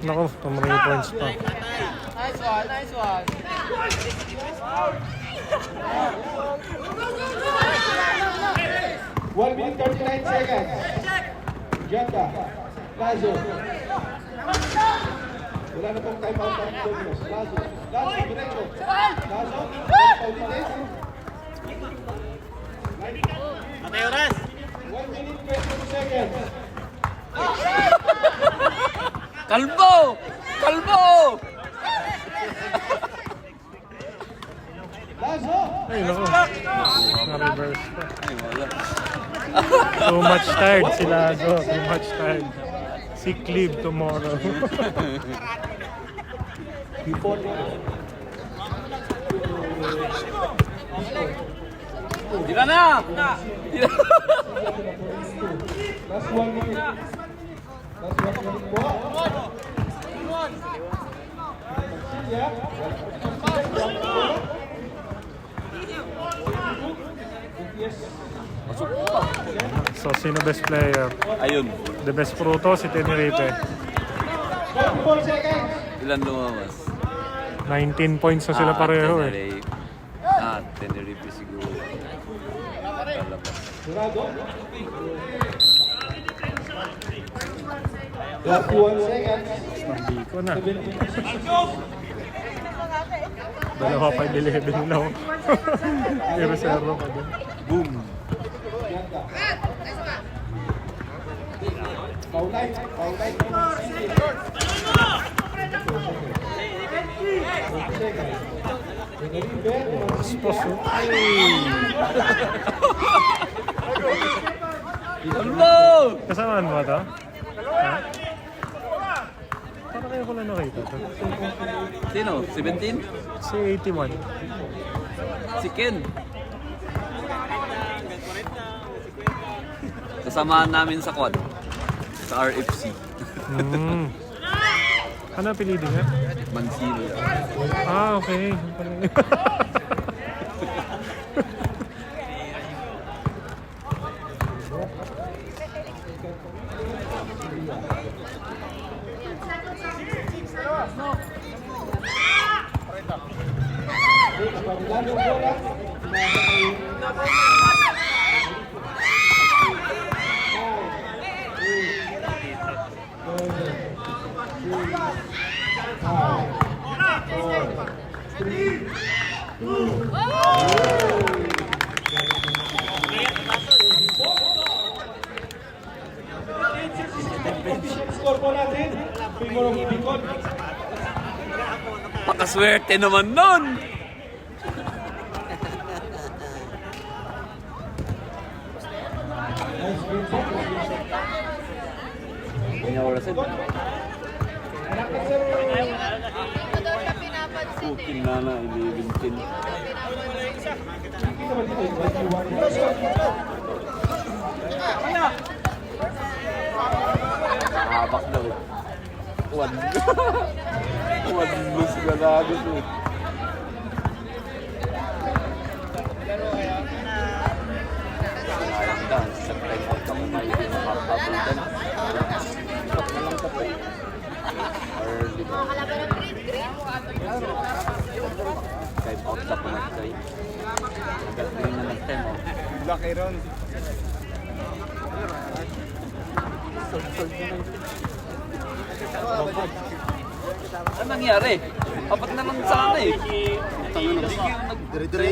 Naku, 3 points pa. Nice one. 1 minute 39 seconds. Janda. Lazo. Wala na pong time out ang Dominos. Lazo. Lazo, diretso. Lazo. Paulitin. Mateo Ras. 1 minute 22 seconds. Kalbo! Kalbo! Lazo. Ay, naku. Na-reverse pa. Ay, wala. Too much tired sila. Too much tired. Sick leave tomorrow. Hindi ka na! Last 1 minute. Last 1 minute po. So, sino best player? Ayun. The best fruto, si Tenerife. 44 seconds. Ilan lumabas? 19 points na sila pareho eh. Tenerife. Tenerife siguro. Lalabas. Jurado. 31 seconds. Hindi ko na. Dalawa pa 11 lang. May reserva pa din. Boom! Paulay. Paulay. Kalbo! Kasamaan mo ito? Ha? Para kayo ko lang nakita ito. Sino? 17? Si 81. Si Ken. Kasamahan namin sa quad. Sa RFC. Ano ang pilidi niya? Mansino. Ah, okay. Score po natin. Pingorong Bicol. Pakaswerte naman nun! Kanya orasan. Pukin na na, 11-10. Nakabak daw. One. One lose ka na agad eh. Sa time out ka muna yung makapabundan. Stop na lang kapag. Early ba? Time out ka pa nag-try. Agad rin na nag-time out. Laki ron. Ano nangyari? Apat na lang sana eh. Nag-time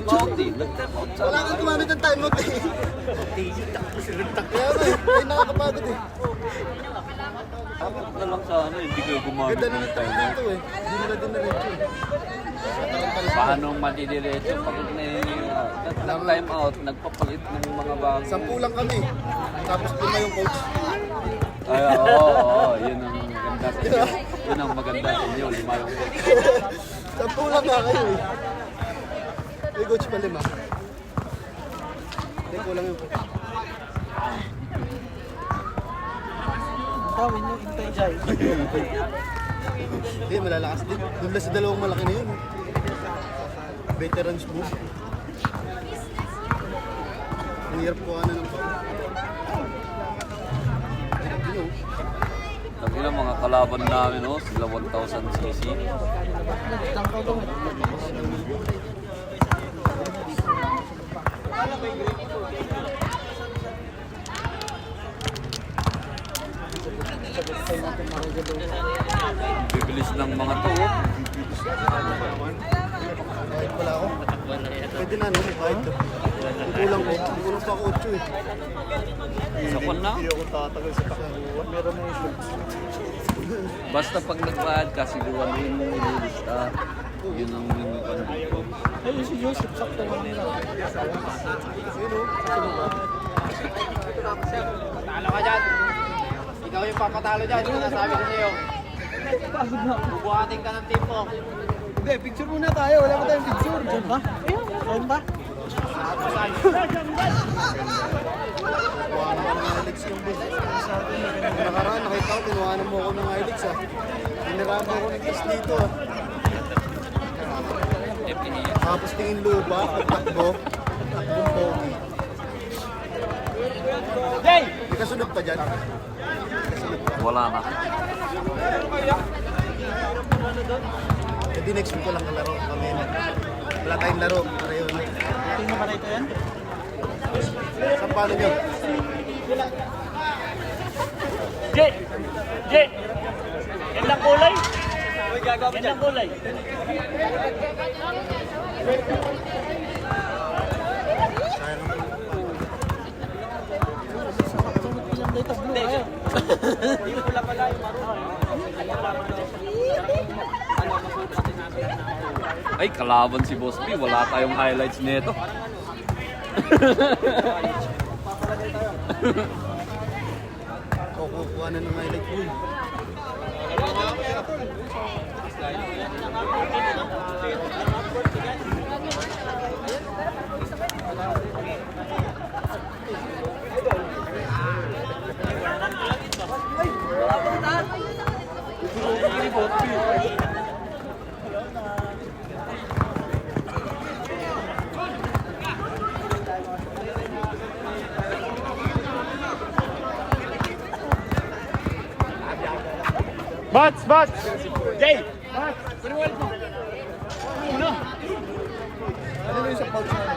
out eh. Nag-time out sana. Wala kang gumamit ng time out eh. Kaya nga eh, ay nakakapagod eh. Dapat na lang sana, hindi kayo gumamit ng time out. Ito eh. Hindi nila din na-reach eh. Paano madidiretso pag nag-time out, nagpapalit ng mga bago? 10 lang kami. Tapos 5 yung coach. Ay, oo, yun ang maganda sa inyo. Yun ang maganda sa inyo, 5 yung coach. 10 lang nga kayo eh. May coach pa 5. Hindi ko lang yung coach. Tawin nyo, hintay dyan. Hindi, malalakas din. Doon lang sa dalawang malaki na yun. Veterans mo. Ang hirap ko ng pa. Lagi lang mga kalaban namin, no? Sila 1,000cc. Bibilis ng mga to, oh. Kahit pala ako. Pwede na, no? Kahit to. Kulang ko. Kulang pa ako 8 eh. Sa kwan na. Hindi ako tatagal sa takbuhan. Meron na yung Basta pag nagbayad ka, siguran mo yung nililista. Yun ang nililista dito. Ayun si Joseph, sakto lang nila. Sino? Sino ba? Talo ka dyan. Ikaw yung papatalo dyan. Ito na sabi ko sa'yo. Bubuhatin ka ng team mo. Hindi, picture muna tayo. Wala pa tayong picture. Diyan ba? Diyan ba? Kuha na ka ng Alex yung bus. Nakaraan, nakita ko, kinuhanan mo ako ng Alex ah. Tiniraan mo ako ng test dito ah. Tapos tingin lupa, pagtakbo, takbong pogi. Jay! May kasunod pa dyan. Wala na. E di next week ko lang kalaro kami na. Wala tayong laro, pareho na. Tingnan pa rito yan? Saan paano nyo? Jay! Jay! Gandang kulay? Gandang kulay? Ay, kalaban si Boss B. Wala tayong highlights nito. Kukuha na ng highlight boy. Bats! Bats! Jay! Ano na yung sa pouch na?